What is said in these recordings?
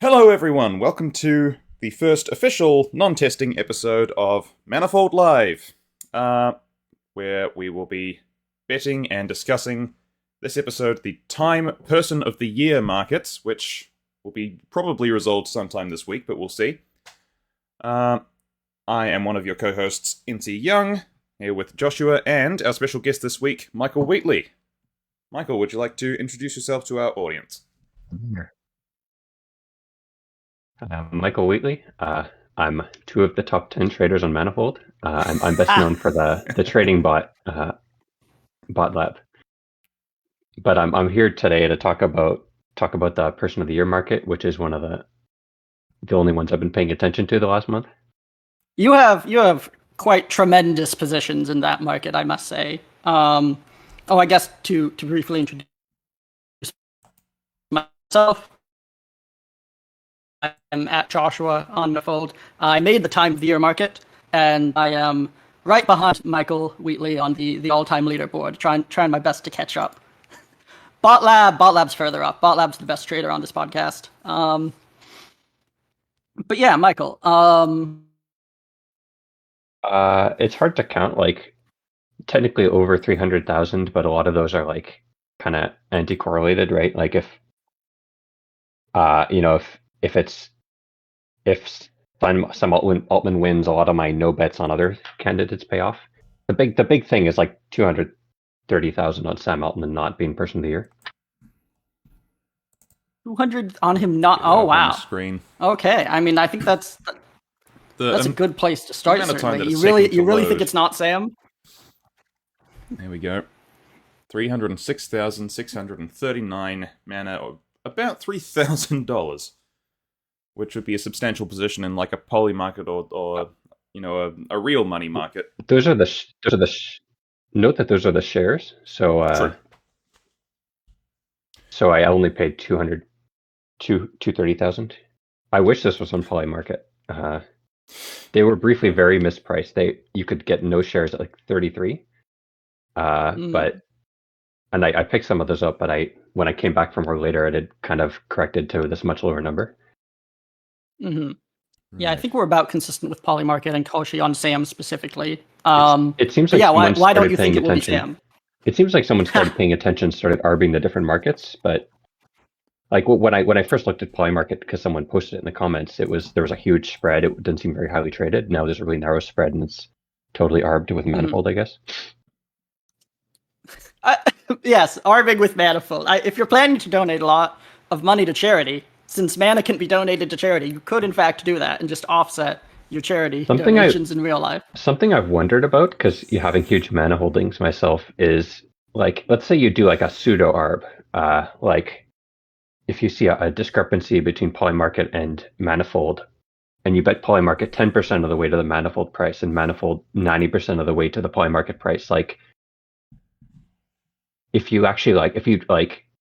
Hello, everyone. Welcome to the first official non-testing episode of Manifold Live, where we will be betting and discussing this episode the Time Person of the Year markets, which will be probably resolved sometime this week, but we'll see. I am one of your co-hosts, NC Young, here with Joshua and our special guest this week, Michael Wheatley. Michael, would you like to introduce yourself to our audience? Michael Wheatley. I'm two of the top 10 traders on Manifold. I'm best known for the trading bot lab. But I'm here today to talk about the Person of the Year market, which is one of the only ones I've been paying attention to the last month. You have quite tremendous positions in that market, I must say. I guess to briefly introduce myself, I'm at Joshua on Manifold. I made the Time of the Year market, and I am right behind Michael Wheatley on the all-time leaderboard, trying my best to catch up. Bot Lab's further up. Bot Lab's the best trader on this podcast. But yeah, Michael. It's hard to count, like, technically over 300,000, but a lot of those are, like, kind of anti-correlated, right? Like, if some Altman wins, a lot of my no bets on other candidates pay off. The big thing is like 230,000 on Sam Altman not being Person of the Year. 200 on him not. Oh wow. Screen. Okay, I mean, I think that's a good place to start. Certainly, you really think it's not Sam? There we go. 306,639 mana, or about $3,000, which would be a substantial position in like a poly market or a real money market. Those are note that those are the shares. So so I only paid 230,000. I wish this was on poly market. They were briefly very mispriced. You could get no shares at like 33. But I picked some of those up, but when I came back from her later, it had kind of corrected to this much lower number. Mm-hmm. Yeah, I think we're about consistent with Polymarket and Koshi on Sam specifically. It seems like why don't you think it will be Sam? It seems like someone started paying attention, started arbing the different markets, but like when I first looked at Polymarket, because someone posted it in the comments, there was a huge spread. It didn't seem very highly traded. Now there's a really narrow spread, and it's totally arbed with Manifold, I guess. Yes, arbing with Manifold. If you're planning to donate a lot of money to charity, since mana can be donated to charity, you could in fact do that and just offset your charity donations in real life. Something I've wondered about, because having huge mana holdings myself, is like, let's say you do like a pseudo arb, like if you see a discrepancy between Polymarket and Manifold, and you bet Polymarket 10% of the way to the Manifold price and Manifold 90% of the way to the Polymarket price, like if you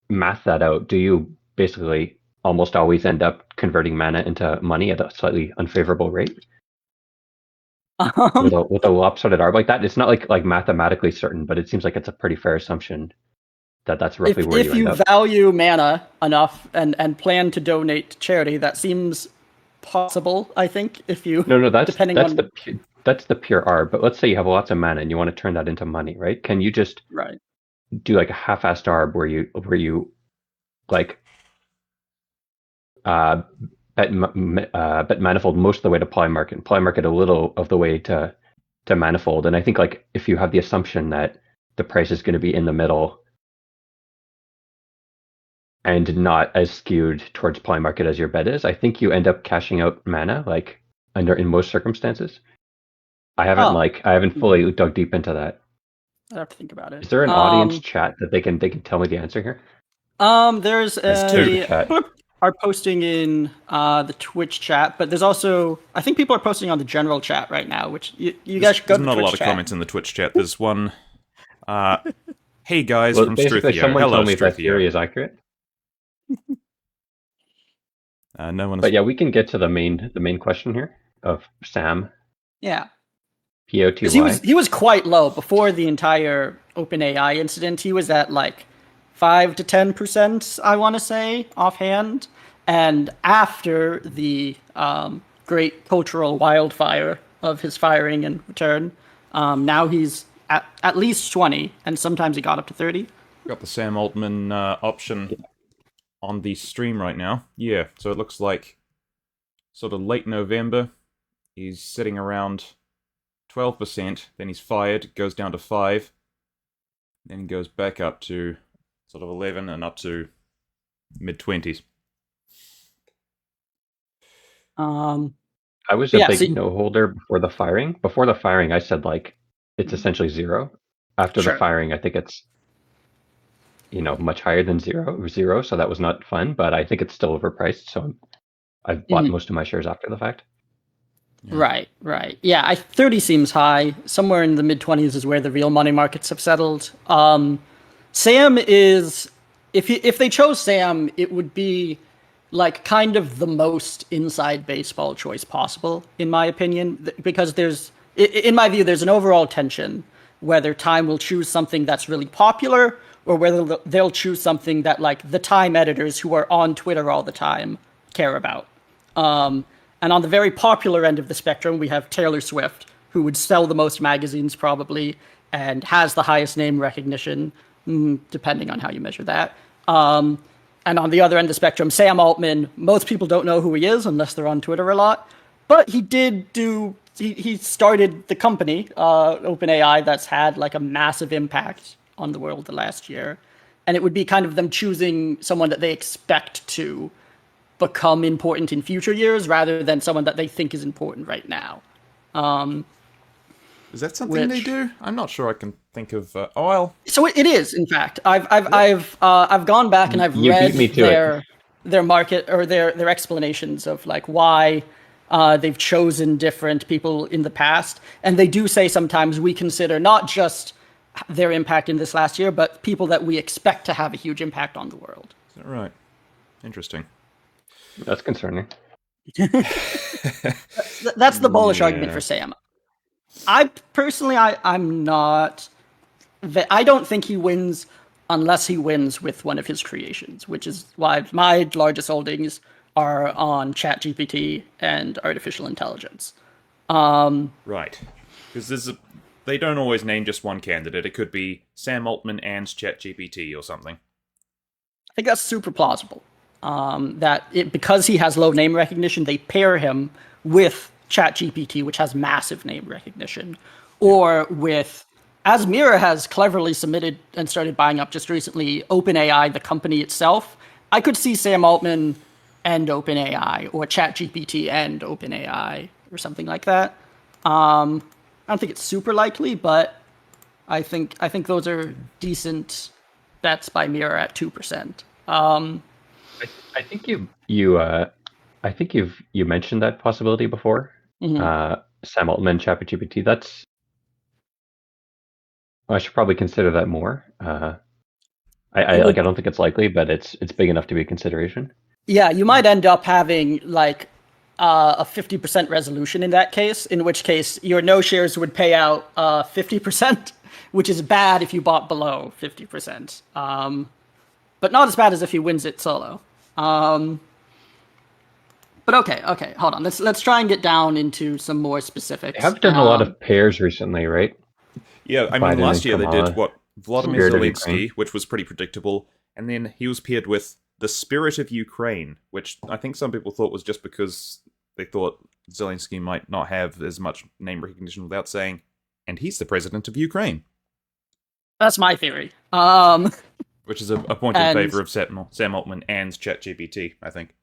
math that out, do you basically almost always end up converting mana into money at a slightly unfavorable rate? With a lopsided arb like that? It's not like mathematically certain, but it seems like it's a pretty fair assumption that's roughly where you end up. If you value mana enough and plan to donate to charity, that seems possible, I think. If you that's the pure arb. But let's say you have lots of mana and you want to turn that into money, right? Can you just do like a half-assed arb where you like bet Manifold most of the way to Polymarket, and Polymarket a little of the way to Manifold? And I think like if you have the assumption that the price is going to be in the middle and not as skewed towards Polymarket as your bet is, I think you end up cashing out mana like in most circumstances. I haven't fully dug deep into that. I'd have to think about it. Is there an audience chat that they can tell me the answer here? There's people are posting in the Twitch chat, but there's also, I think people are posting on the general chat right now, which you guys should go to the Twitch chat. There's not a lot of comments in the Twitch chat. There's one, hey guys, from basically Struthio. Someone Hello, tell me if that Struthio. theory is accurate. No one. But yeah, we can get to the main question here of Sam. Yeah. POTY. He was quite low before the entire OpenAI incident. He was at like 5 to 10%, I want to say, offhand. And after the great cultural wildfire of his firing and return, now he's at least 20, and sometimes he got up to 30. Got the Sam Altman option on the stream right now. Yeah, so it looks like sort of late November, he's sitting around 12%, then he's fired, goes down to 5, then goes back up to sort of 11 and up to mid-20s. I was a big no holder before the firing. Before the firing, I said like it's essentially 0. After the firing, I think it's much higher than zero. So that was not fun, but I think it's still overpriced. So I've bought most of my shares after the fact. Yeah. Right. Yeah, 30 seems high. Somewhere in the mid-20s is where the real money markets have settled. Sam is, if they chose Sam, it would be like kind of the most inside baseball choice possible, in my opinion, because in my view, there's an overall tension whether Time will choose something that's really popular or whether they'll choose something that like the Time editors who are on Twitter all the time care about. And on the very popular end of the spectrum, we have Taylor Swift, who would sell the most magazines probably and has the highest name recognition, depending on how you measure that. And on the other end of the spectrum, Sam Altman, most people don't know who he is unless they're on Twitter a lot. But he started the company, OpenAI, that's had like a massive impact on the world the last year. And it would be kind of them choosing someone that they expect to become important in future years rather than someone that they think is important right now. Is that something they do? I'm not sure I can think of. So it is, in fact. I've gone back and I've read their market or their explanations of like why they've chosen different people in the past, and they do say sometimes we consider not just their impact in this last year, but people that we expect to have a huge impact on the world. Is that right? Interesting. That's concerning. That's the bullish argument for Sam. I personally, I'm not. I don't think he wins unless he wins with one of his creations, which is why my largest holdings are on ChatGPT and artificial intelligence. Right, because they don't always name just one candidate. It could be Sam Altman and ChatGPT or something. I think that's super plausible. Because he has low name recognition, they pair him with ChatGPT, which has massive name recognition, or with, as Mira has cleverly submitted and started buying up just recently, OpenAI, the company itself. I could see Sam Altman and OpenAI, or ChatGPT and OpenAI, or something like that. I don't think it's super likely, but I think those are decent bets by Mira at 2%. I think you mentioned that possibility before. Mm-hmm. Sam Altman, ChatGPT. I should probably consider that more. I don't think it's likely, but it's big enough to be a consideration. Yeah, you might end up having like a 50% resolution in that case, in which case your no shares would pay out 50%, which is bad if you bought below 50%. But not as bad as if he wins it solo. But okay, hold on. Let's try and get down into some more specifics. They have done a lot of pairs recently, right? Yeah, I mean, last year they did Vladimir Zelensky, which was pretty predictable, and then he was paired with the Spirit of Ukraine, which I think some people thought was just because they thought Zelensky might not have as much name recognition without saying, and he's the president of Ukraine. That's my theory. Which is a point in favor of Sam Altman and ChatGPT, I think.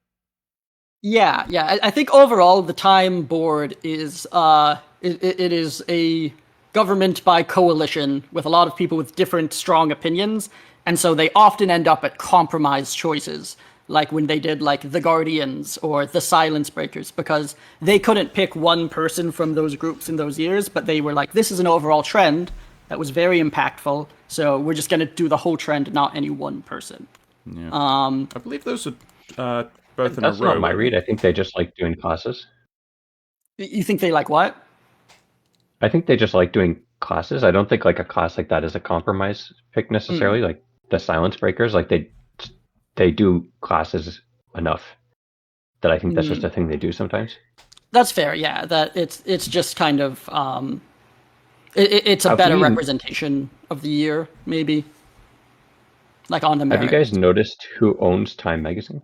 Yeah. I think overall the Time board is it is a government by coalition with a lot of people with different strong opinions, and so they often end up at compromise choices, like when they did like the Guardians or the Silence Breakers, because they couldn't pick one person from those groups in those years, but they were like, this is an overall trend that was very impactful, so we're just going to do the whole trend, not any one person. Yeah. I believe those are both in a row. That's not my read. I think they just like doing classes. You think they like what? I think they just like doing classes. I don't think like a class like that is a compromise pick necessarily. Like the Silence Breakers, like they do classes enough that I think that's just a thing they do sometimes. That's fair, yeah. That it's just kind of it's a Have better we- representation of the year, maybe. Like on the Have merit. you guys noticed who owns Time Magazine?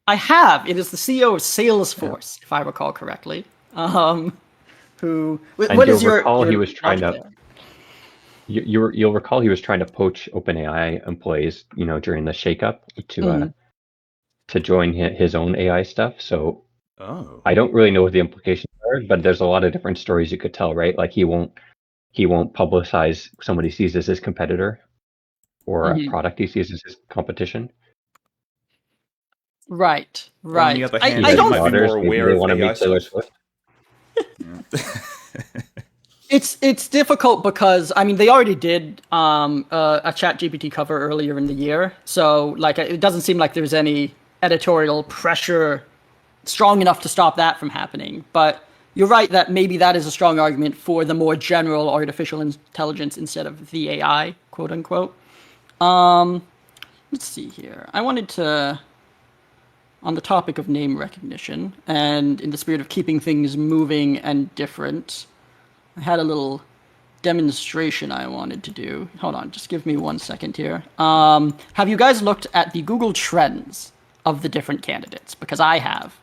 I have. It is the CEO of Salesforce, if I recall correctly. Who? And What you'll is your? recall your he was trying logic to. there? You'll recall he was trying to poach OpenAI employees, during the shakeup to join his own AI stuff. So Oh. I don't really know what the implications are, but there's a lot of different stories you could tell, right? Like he won't publicize someone he sees as his competitor or a product he sees as his competition. Right. On the other hand, I they don't. might be Daughters, more maybe aware they of want to AI meet Taylor stuff. Swift. It's difficult because I mean they already did a ChatGPT cover earlier in the year, so like it doesn't seem like there's any editorial pressure strong enough to stop that from happening. But you're right that maybe that is a strong argument for the more general artificial intelligence instead of the AI, quote unquote. Let's see here. I wanted to, on the topic of name recognition, and in the spirit of keeping things moving and different, I had a little demonstration I wanted to do. Hold on, just give me 1 second here. Have you guys looked at the Google Trends of the different candidates? Because I have.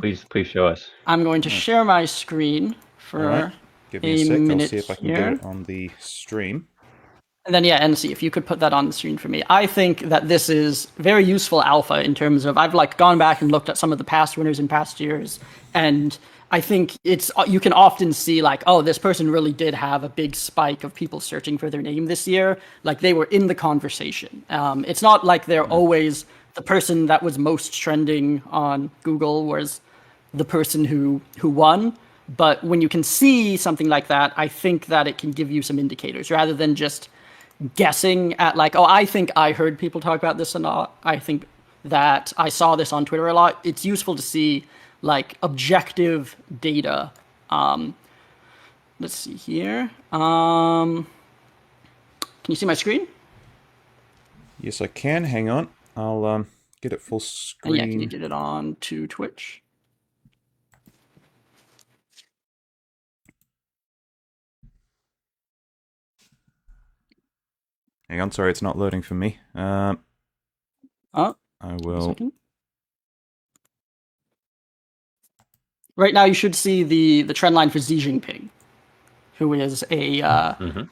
Please show us. I'm going to share my screen for All right. Give me a a sec. I'll minute see if I can here. get it on the stream. And then, yeah, NC, if you could put that on the screen for me. I think that this is very useful alpha in terms of, I've like gone back and looked at some of the past winners in past years, and I think you can often see like, oh, this person really did have a big spike of people searching for their name this year. Like they were in the conversation. It's not like they're always the person that was most trending on Google was the person who won. But when you can see something like that, I think that it can give you some indicators rather than just guessing at like, oh, I think I heard people talk about this a lot. I think that I saw this on Twitter a lot. It's useful to see like objective data. Let's see here. Can you see my screen? Yes, I can. Hang on. I'll get it full And screen. yeah, can you get it on to Twitch? Hang on, sorry, it's not loading for me. I will. Right now, you should see the trend line for Xi Jinping, who is a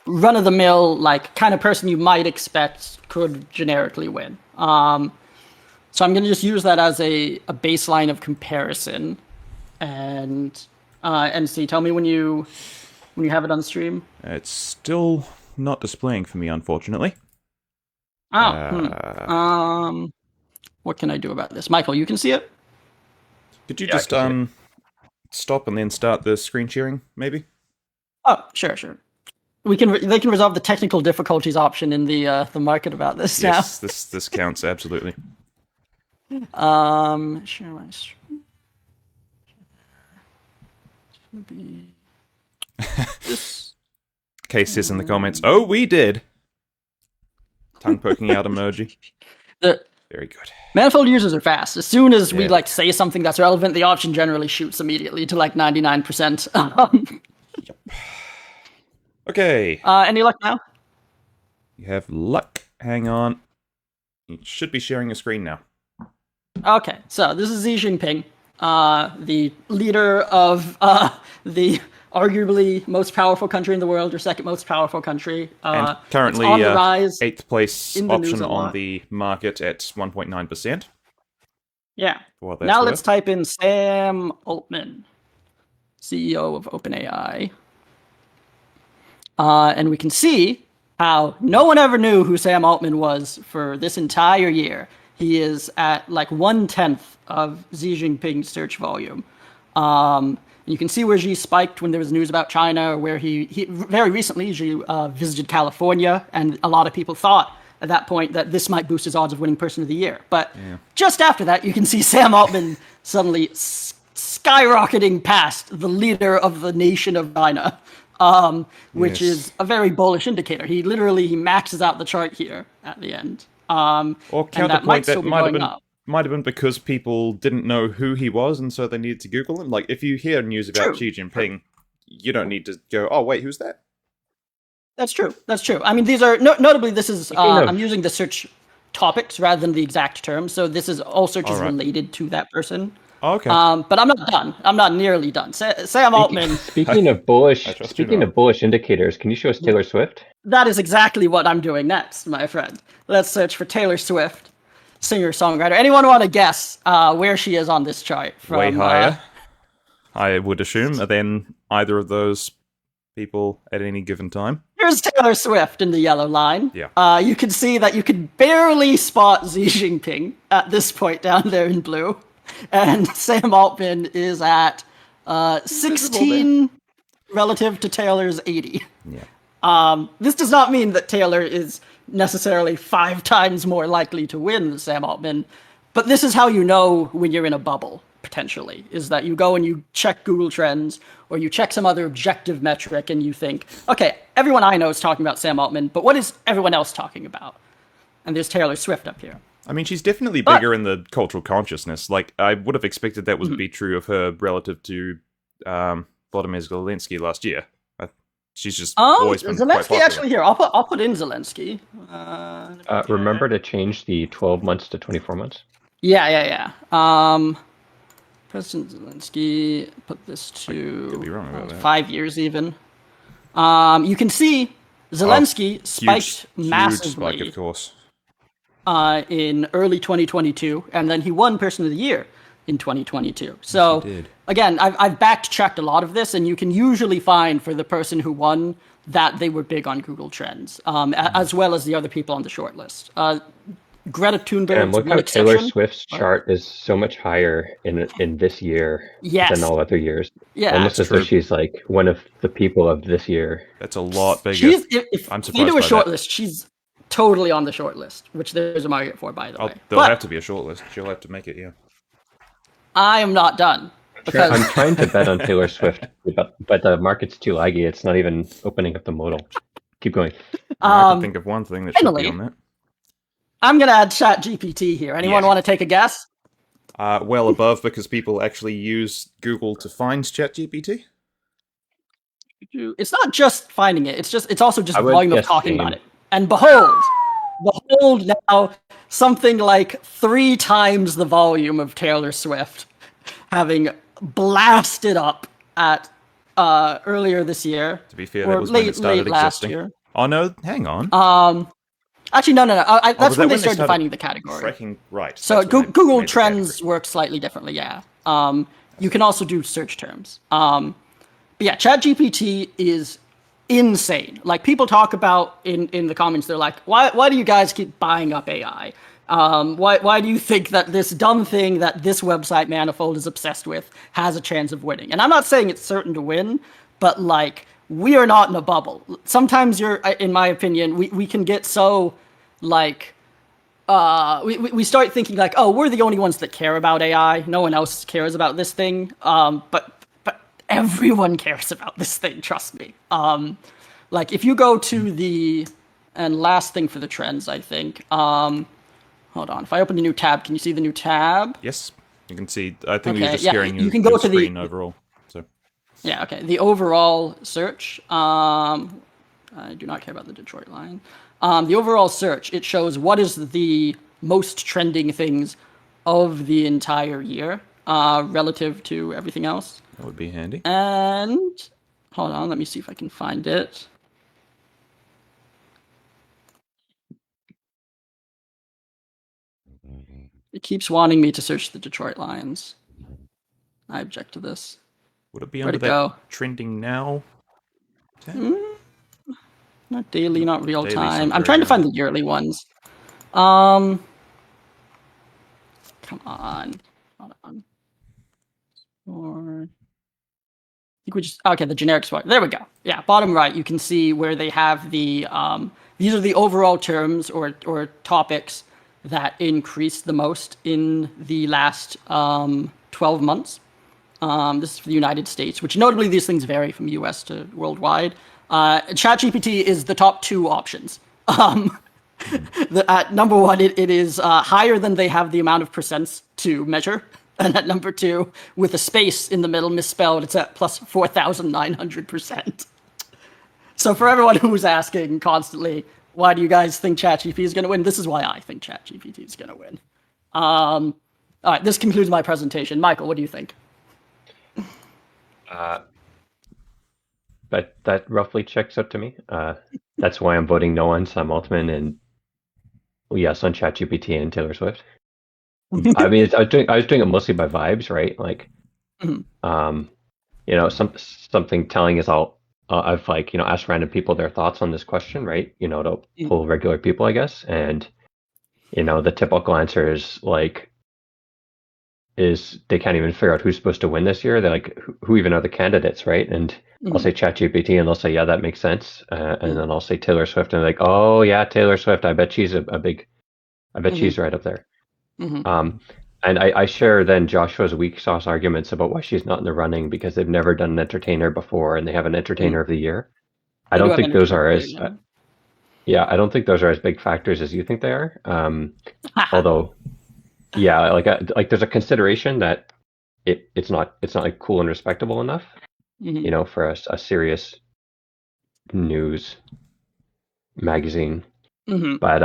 run-of-the-mill, like kind of person you might expect could generically win. So I'm going to just use that as a baseline of comparison, and NC, tell me when you have it on stream. It's still not displaying for me, unfortunately. What can I do about this? Michael, you can see it? Could you just stop and then start the screen sharing, maybe? Oh, sure. They can resolve the technical difficulties option in the market about this now. Yes, this counts, absolutely. Share my screen. This. Case says in the comments, oh, we did! Tongue poking out emoji. Very good. Manifold users are fast. As soon as we like say something that's relevant, the option generally shoots immediately to like 99%. Yep. Okay. Any luck now? You have luck. Hang on. You should be sharing your screen now. Okay, so this is Xi Jinping, the leader of the arguably most powerful country in the world, or second most powerful country. And currently, on the rise 8th place in the news option a on lot. the market at 1.9%. Yeah. For what that's Now worth. let's type in Sam Altman, CEO of OpenAI. And we can see how no one ever knew who Sam Altman was for this entire year. He is at like 1/10 of Xi Jinping's search volume. You can see where Xi spiked when there was news about China, or where he very recently Xi visited California, and a lot of people thought at that point that this might boost his odds of winning Person of the Year. But just after that, you can see Sam Altman suddenly skyrocketing past the leader of the nation of China, which is a very bullish indicator. He maxes out the chart here at the end. Or counterpoint, that might have been might have been because people didn't know who he was, and so they needed to Google him. Like, if you hear news about Xi Jinping, you don't need to go, "Oh, wait, who's that?" That's true. That's true. I mean, these are notably. This is I'm using the search topics rather than the exact terms, so this is all searches related to that person. Oh, okay. But I'm not done. I'm not nearly done. Sam Altman. Speaking of bullish indicators, can you show us Taylor Swift? That is exactly what I'm doing next, my friend. Let's search for Taylor Swift, singer-songwriter. Anyone want to guess where she is on this chart? Way higher, I would assume, than either of those people at any given time. Here's Taylor Swift in the yellow line. Yeah. You can see that you can barely spot Xi Jinping at this point down there in blue. And Sam Altman is at 16 relative to Taylor's 80. Yeah. This does not mean that Taylor is necessarily 5 times more likely to win than Sam Altman, but this is how you know when you're in a bubble, potentially, is that you go and you check Google Trends or you check some other objective metric and you think, okay, everyone I know is talking about Sam Altman, but what is everyone else talking about? And there's Taylor Swift up here. I mean, she's definitely bigger in the cultural consciousness. Like, I would have expected that would be true of her relative to Vladimir Zelensky last year. She's just always been Zelensky quite popular. Actually, here, I'll put in Zelensky. Remember to change the 12 months to 24 months? Yeah. President Zelensky, put this to could be wrong about that. 5 years even. You can see Zelensky spiked massively. Huge spike, of course. In early 2022, and then he won Person of the Year in 2022. So, again, I've backtracked a lot of this, and you can usually find for the person who won that they were big on Google Trends, as well as the other people on the shortlist. Greta Thunberg. And look how Taylor Swift's chart is so much higher in this year than all other years. Yeah, almost as though she's like one of the people of this year. That's a lot bigger. I'm surprised. If they do a shortlist, she's totally on the short list, which there's a market for, by the way. There'll have to be a short list. She'll have to make it, yeah. I am not done. Because I'm trying to bet on Taylor Swift, but the market's too laggy. It's not even opening up the modal. Keep going. I can think of one thing that should be on that. I'm going to add ChatGPT here. Anyone want to take a guess? Well above, because people actually use Google to find ChatGPT. It's not just finding it. It's also just volume of talking about it. And behold now something like 3 times the volume of Taylor Swift having blasted up at earlier this year. To be fair, that was when it started last existing. year. Oh no, hang on. Actually, no. That's when they started defining the category. Right. So Google Trends work slightly differently, yeah. You can also do search terms. But yeah, ChatGPT is insane. Like, people talk about in the comments, they're like, why do you guys keep buying up AI? Why do you think that this dumb thing that this website Manifold is obsessed with has a chance of winning? And I'm not saying it's certain to win, but like, we are not in a bubble. Sometimes in my opinion, we can get so like, we start thinking like, oh, we're the only ones that care about AI. No one else cares about this thing. But everyone cares about this thing. Trust me. Like, if you go to and last thing for the trends, I think, hold on. If I open a new tab, can you see the new tab? Yes, you can see. I think you're just sharing you can go to screen overall. So. Yeah, okay. The overall search, I do not care about the Detroit line. The overall search, it shows what is the most trending things of the entire year relative to everything else. That would be handy. And, hold on, let me see if I can find it. It keeps wanting me to search the Detroit Lions. I object to this. Would it be under that trending now? Not daily, not real time. I'm trying to find the yearly ones. Come on. Hold on. Or I think we just the generic spot. There we go. Yeah, bottom right, you can see where they have the these are the overall terms or topics that increased the most in the last 12 months. This is for the United States, which notably these things vary from US to worldwide. ChatGPT is the top 2 options. At number one, it is higher than they have the amount of percents to measure. And at number two, with a space in the middle misspelled, it's at plus 4,900%. So for everyone who's asking constantly, why do you guys think ChatGPT is going to win? This is why I think ChatGPT is going to win. All right, this concludes my presentation. Michael, what do you think? But that roughly checks out to me. That's why I'm voting no on Sam Altman and yes on ChatGPT and Taylor Swift. I mean, I was doing it mostly by vibes, right? Like, something telling is I've asked random people their thoughts on this question, right? To pull regular people, I guess, and the typical answer is they can't even figure out who's supposed to win this year. They're like, who even are the candidates, right? And I'll say ChatGPT, and they'll say, yeah, that makes sense. And then I'll say Taylor Swift, and they're like, oh yeah, Taylor Swift. I bet she's she's right up there. And I share then Joshua's weak sauce arguments about why she's not in the running because they've never done an entertainer before and they have an entertainer of the year. I don't think those are as I don't think those are as big factors as you think they are. Although, yeah, like there's a consideration that it's not like cool and respectable enough, for a serious news magazine. But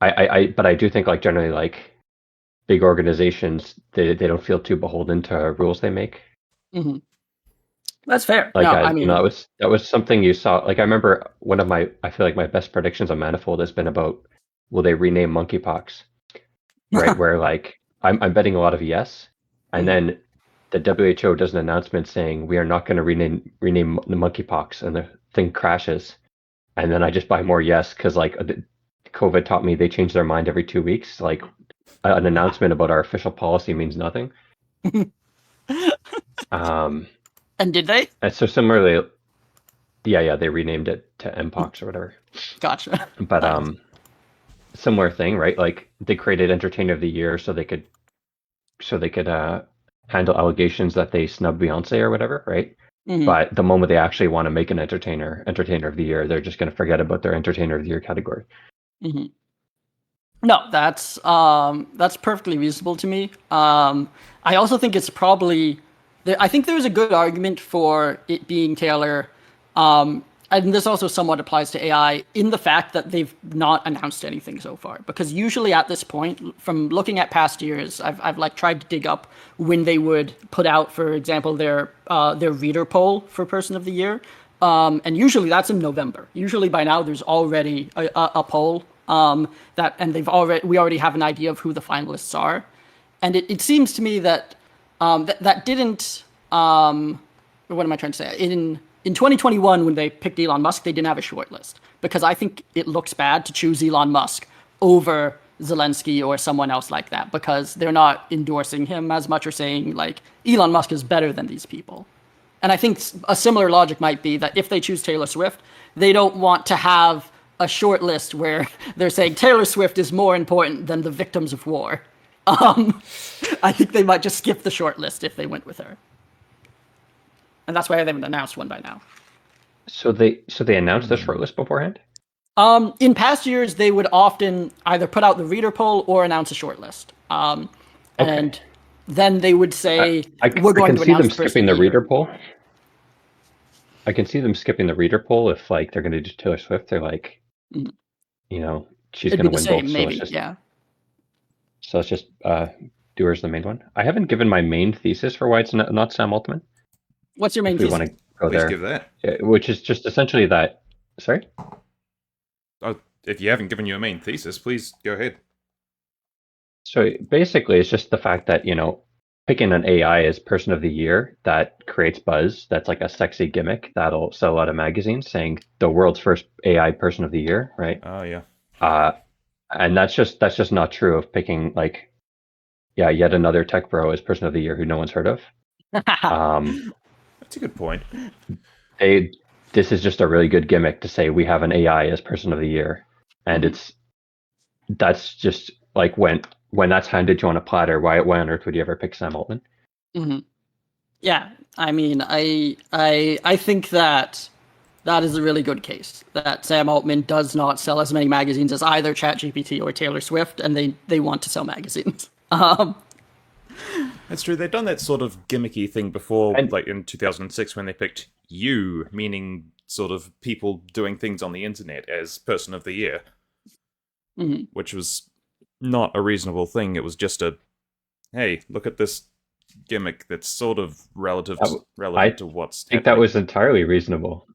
I do think generally big organizations, they don't feel too beholden to rules they make. That's fair. That was something you saw. I remember I feel like my best predictions on Manifold has been about, will they rename monkeypox? Right, where I'm betting a lot of yes, and then the WHO does an announcement saying we are not going to rename the monkeypox, and the thing crashes, and then I just buy more yes because COVID taught me they change their mind every 2 weeks. An announcement about our official policy means nothing. And did they? And so similarly, yeah, they renamed it to Mpox or whatever. Gotcha. But similar thing, right? They created Entertainer of the Year so they could handle allegations that they snubbed Beyonce or whatever, right? But the moment they actually want to make an entertainer of the year, they're just going to forget about their Entertainer of the Year category. No, that's perfectly reasonable to me. I also think it's probably I think there's a good argument for it being Taylor, and this also somewhat applies to AI in the fact that they've not announced anything so far. Because usually at this point, from looking at past years, I've tried to dig up when they would put out, for example, their reader poll for Person of the Year, and usually that's in November. Usually by now there's already a poll. We already have an idea of who the finalists are, and it seems to me that that didn't. What am I trying to say? In 2021, when they picked Elon Musk, they didn't have a short list because I think it looks bad to choose Elon Musk over Zelensky or someone else like that because they're not endorsing him as much or saying Elon Musk is better than these people. And I think a similar logic might be that if they choose Taylor Swift, they don't want to have a short list where they're saying Taylor Swift is more important than the victims of war. I think they might just skip the short list if they went with her. And that's why they haven't announced one by now. So they announced the short list beforehand? In past years, they would often either put out the reader poll or announce a short list. And then they would say, we're going to announce the person. I can see them skipping the reader poll. I can see them skipping the reader poll if they're going to do Taylor Swift. They're she's going to win both. Maybe, So it's just do her as the main one. I haven't given my main thesis for why it's not Sam Altman. What's your main thesis? We want to go there. Give that. Which is just essentially that. Sorry? Oh, if you haven't given your main thesis, please go ahead. So basically, it's just the fact that, picking an AI as Person of the Year, that creates buzz. That's like a sexy gimmick that'll sell a lot of magazines saying the world's first AI Person of the Year, right? Oh, yeah. And that's just not true of picking yet another tech bro as Person of the Year who no one's heard of. That's a good point. This is just a really good gimmick to say we have an AI as Person of the Year, and that's just when that's handed to you on a platter. Why on earth would you ever pick Sam Altman? Yeah, I mean, I think that That is a really good case. That Sam Altman does not sell as many magazines as either ChatGPT or Taylor Swift, and they want to sell magazines. That's true. They've done that sort of gimmicky thing before, And- like in 2006 when they picked you, meaning sort of people doing things on the internet, as Person of the Year, which was not a reasonable thing. It was just a, hey, look at this gimmick that's sort of relevant to what's I think that was entirely reasonable.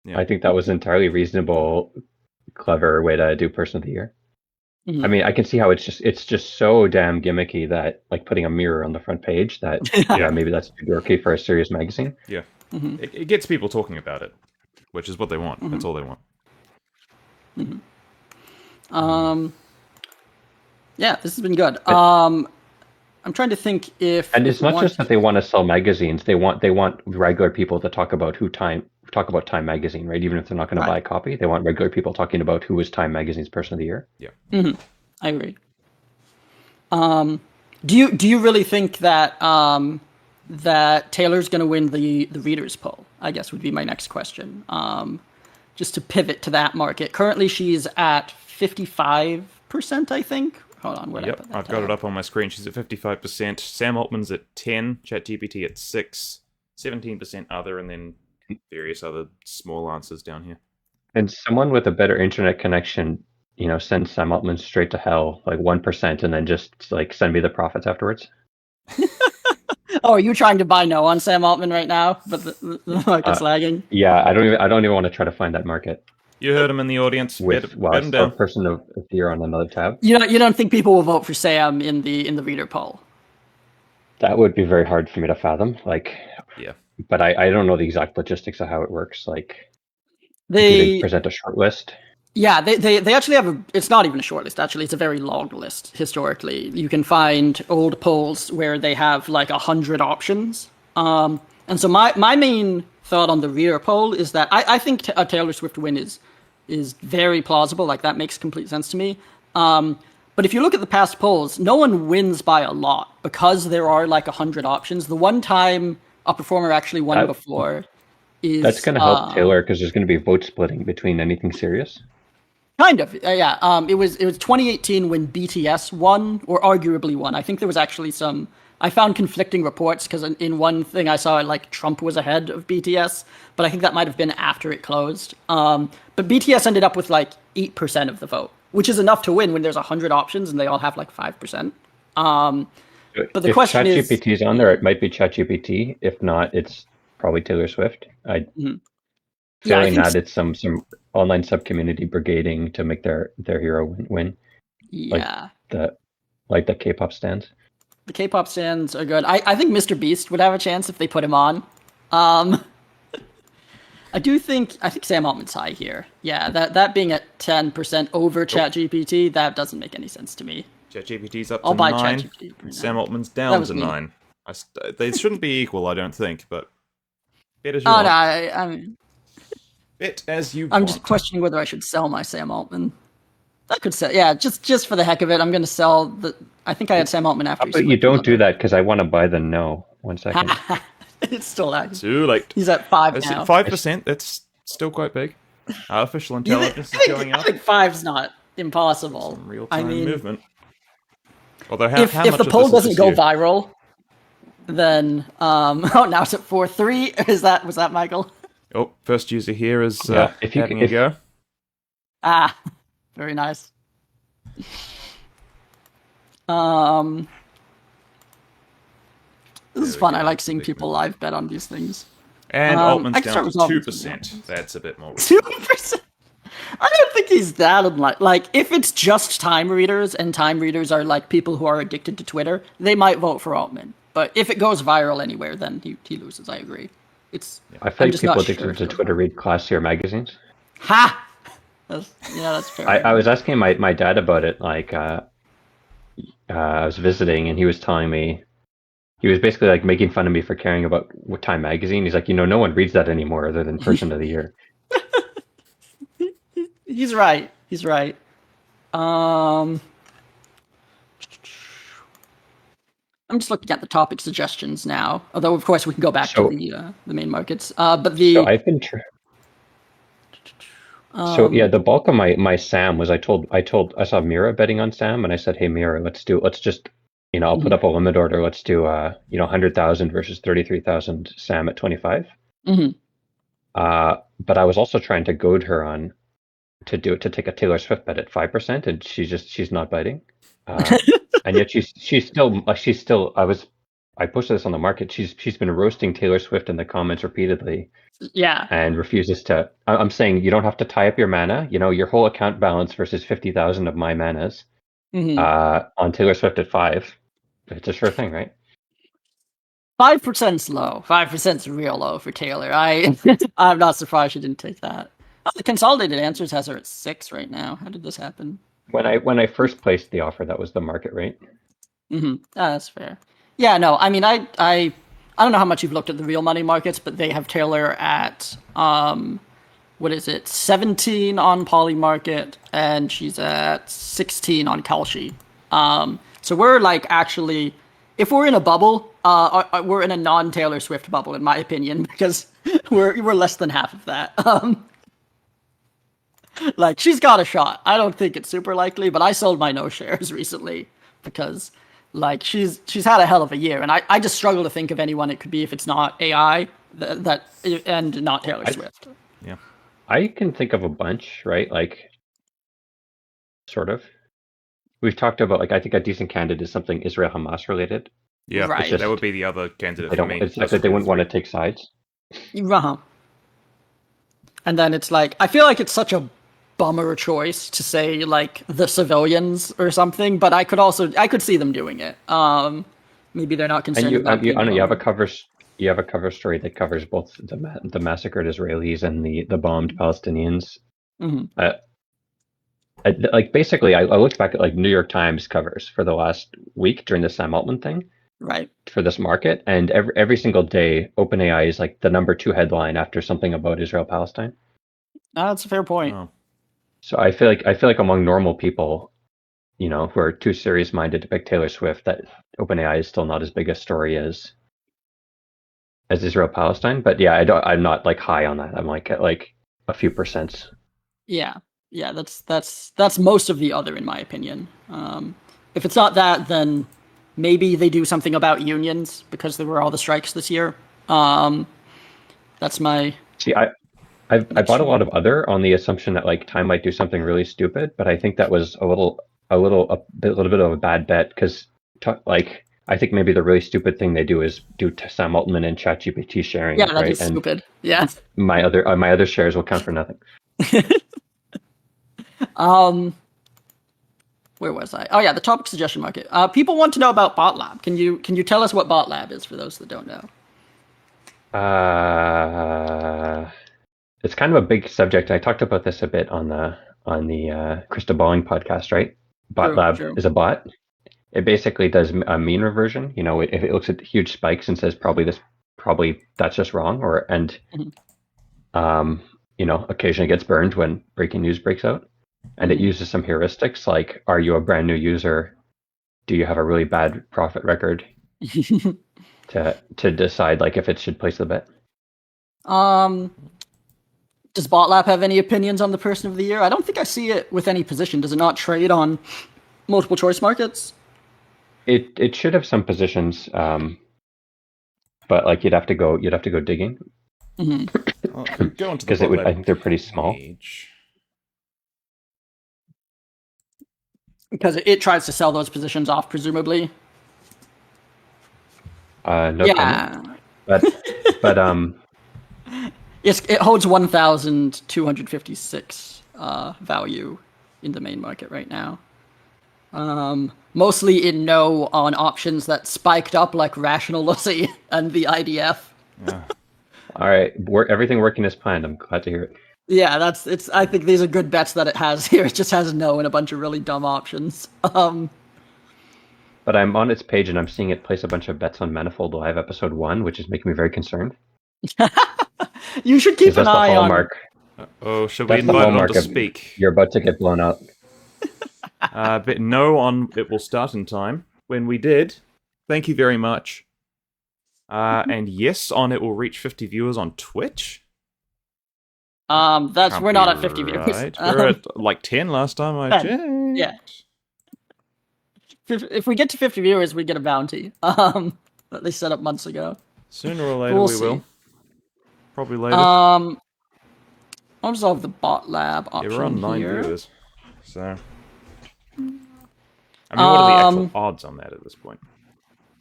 Yeah. I think that was entirely reasonable, clever way to do Person of the Year. Mhm. I mean, I can see how it's just so damn gimmicky that, like, putting a mirror on the front page, that yeah, maybe that's too dorky for a serious magazine. Yeah. It gets people talking about it, which is what they want. That's all they want. Yeah, this has been good. I'm trying to think if... And it's not just that they want to sell magazines; they want regular people to talk about Time Magazine, right? Even if they're not going to buy a copy, they want regular people talking about who was Time Magazine's Person of the Year. Yeah. I agree. Do you really think that that Taylor's going to win the readers poll? I guess would be my next question. Just to pivot to that market. Currently, she's at 55%, I think. Hold on, where did I put that I've got it up on my screen. She's at 55%. Sam Altman's at 10. ChatGPT at 6. 17% other, and then various other small answers down here. And someone with a better internet connection, send Sam Altman straight to hell, like 1%, and then just like send me the profits afterwards. Oh, are you trying to buy no on Sam Altman right now? But the market's lagging. Yeah, I don't even want to try to find that market. You heard him in the audience. With bet him down. Person of the Year on another tab. You don't think people will vote for Sam in the reader poll? That would be very hard for me to fathom. Like, yeah. But I don't know the exact logistics of how it works. Like, do they they present a short list? Yeah, they actually have it's not even a short list, actually. It's a very long list, historically. You can find old polls where they have like 100 options. And so my main thought on the reader poll is that I think a Taylor Swift win is very plausible. Like, that makes complete sense to me. But if you look at the past polls, no one wins by a lot because there are like 100 options. The one time a performer actually won before is... That's going to help Taylor because there's going to be vote splitting between anything serious. Kind of, yeah. It was 2018 when BTS won, or arguably won. I think there was actually I found conflicting reports because in one thing I saw like Trump was ahead of BTS, but I think that might have been after it closed. But BTS ended up with like 8% of the vote, which is enough to win when there's 100 options and they all have like 5%. But the question is, if ChatGPT's on there, it might be ChatGPT. If not, it's probably Taylor Swift. Feeling that it's some online sub-community brigading to make their hero win. Yeah. Like the K-pop stands. The K-pop stands are good. I think Mr. Beast would have a chance if they put him on. I think Sam Altman's high here. Yeah, that being at 10% over ChatGPT, that doesn't make any sense to me. ChatGPT's up to I'll buy 9. ChatGPT. Sam Altman's down to 9. They shouldn't be equal, I don't think, but bet as you want. No, I mean... Bet as you I'm want. just questioning whether I should sell my Sam Altman. I could sell, yeah, just for the heck of it. I'm going to sell the... I think I had Sam Altman after. But you don't do that because I want to buy the no. 1 second. It's still lagging. Too late. He's at 5 now. 5%, that's still quite big. Artificial intelligence is going up. I think 5's not impossible. Some real-time movement. Although if the poll doesn't go viral, then... now it's at 4.3. Was that Michael? Oh, first user here is if you having a go. Very nice. This is fun. I like seeing people live bet on these things. And Altman's down to 2%. That's a bit more. 2%? I don't think he's that unlike. Like, if it's just time readers, and time readers are like people who are addicted to Twitter, they might vote for Altman. But if it goes viral anywhere, then he loses. I agree. I feel like people addicted to Twitter read classier magazines. Ha! That's fair. I was asking my dad about it. Like, I was visiting, and he was telling me, he was basically like making fun of me for caring about Time Magazine. He's like, no one reads that anymore other than Person of the Year. He's right. I'm just looking at the topic suggestions now. Although, of course, we can go back to the main markets. So I've been So yeah, the bulk of my Sam was I saw Mira betting on Sam, and I said, hey Mira, let's just I'll put Mhm. up a limit order. Let's do 100,000 versus 33,000 Sam at 25. Mhm. But I was also trying to goad her on to take a Taylor Swift bet at 5%, and she's not biting. And yet she's still I posted this on the market. She's been roasting Taylor Swift in the comments repeatedly Yeah. and refuses to. I'm saying you don't have to tie up your mana. Your whole account balance versus 50,000 of my manas Hmm. on Taylor Swift at 5. It's a sure thing, right? 5%'s low. 5%'s real low for Taylor. I'm not surprised she didn't take that. Oh, the Consolidated Answers has her at 6 right now. How did this happen? When I first placed the offer, that was the market rate. Mm-hmm. That's fair. Yeah, no, I mean, I don't know how much you've looked at the real money markets, but they have Taylor at what is it, 17 on Poly Market, and she's at 16 on Kalshi. So we're like actually, if we're in a bubble, we're in a non-Taylor Swift bubble, in my opinion, because we're less than half of that. Like she's got a shot. I don't think it's super likely, but I sold my no shares recently because like she's had a hell of a year, and I just struggle to think of anyone it could be if it's not AI that and not Taylor I Swift. Yeah. I can think of a bunch, right? Like sort of. We've talked about I think a decent candidate is something Israel Hamas related. Yeah, Right. that would be the other candidate They for don't. me. It's like Those that would they be the wouldn't want to three. take sides. Uh-huh. And then it's like I feel like it's such a bummer choice to say like the civilians or something, but I could see them doing it. Maybe they're not And concerned about you, being I know bombed. you have a cover story that covers both the massacred Israelis and the bombed Palestinians. Hmm. Uh, like basically, I looked back at like New York Times covers for the last week during the Sam Altman thing Right. for this market, and every single day, OpenAI is like the number 2 headline after something about Israel Palestine. That's a fair point. Oh. So I feel like among normal people, who are too serious minded to pick Taylor Swift, that OpenAI is still not as big a story as Israel Palestine. But yeah, I'm not like high on that. I'm like at like a few percent. Yeah. Yeah, that's most of the other in my opinion. If it's not that, then maybe they do something about unions because there were all the strikes this year. That's my See, I bought a sure. lot of other on the assumption that like Time might do something really stupid, but I think that was a little bit of a bad bet because like I think maybe the really stupid thing they do is do Sam Altman and ChatGPT Yeah, sharing, that right? is And stupid. Yeah. my other shares will count for nothing. Um, where was I? Oh yeah, the topic suggestion market. People want to know about BotLab. Can you tell us what BotLab is for those that don't know? Uh, it's kind of a big subject. I talked about this a bit on the Krista Balling podcast, right? True, BotLab true. is a bot. It basically does a mean reversion. If it looks at huge spikes and says probably that's just wrong, Mhm, um, occasionally gets burned when breaking news breaks out, and it mhm. uses some heuristics like, are you a brand new user? Do you have a really bad profit record? To decide like if it should place the bet. um, does BotLab have any opinions on the person of the year? I don't think I see it with any position. Does it not trade on multiple choice markets? It should have some positions, but like you'd have to go digging Hmm. Well, if we go onto the because I BotLab think they're pretty small. page. Because it tries to sell those positions off, presumably. No comment. Yeah. But It holds 1,256 value in the main market right now. Mostly in no on options that spiked up like Rationality and the IDF. Yeah. all right, everything working as planned. I'm glad to hear it. Yeah, it's. I think these are good bets that it has here. It just has no and a bunch of really dumb options. But I'm on its page and I'm seeing it place a bunch of bets on Manifold Live episode 1, which is making me very concerned You should keep because an that's the eye on. hallmark. Oh, should we That's the invite it on hallmark to of speak? you're about to get blown out. But no on it will start in time. When we did, thank you very much. And yes, on it will reach 50 viewers on Twitch. We're not at 50 viewers. Right. We're at like 10 last time I 10. checked. Yeah. If we get to 50 viewers, we get a bounty. That they set up months ago. Sooner or later We'll we will. see. Probably later. I'll resolve the bot lab option We're on 9 here. viewers. So, I mean, what are the actual odds on that at this point?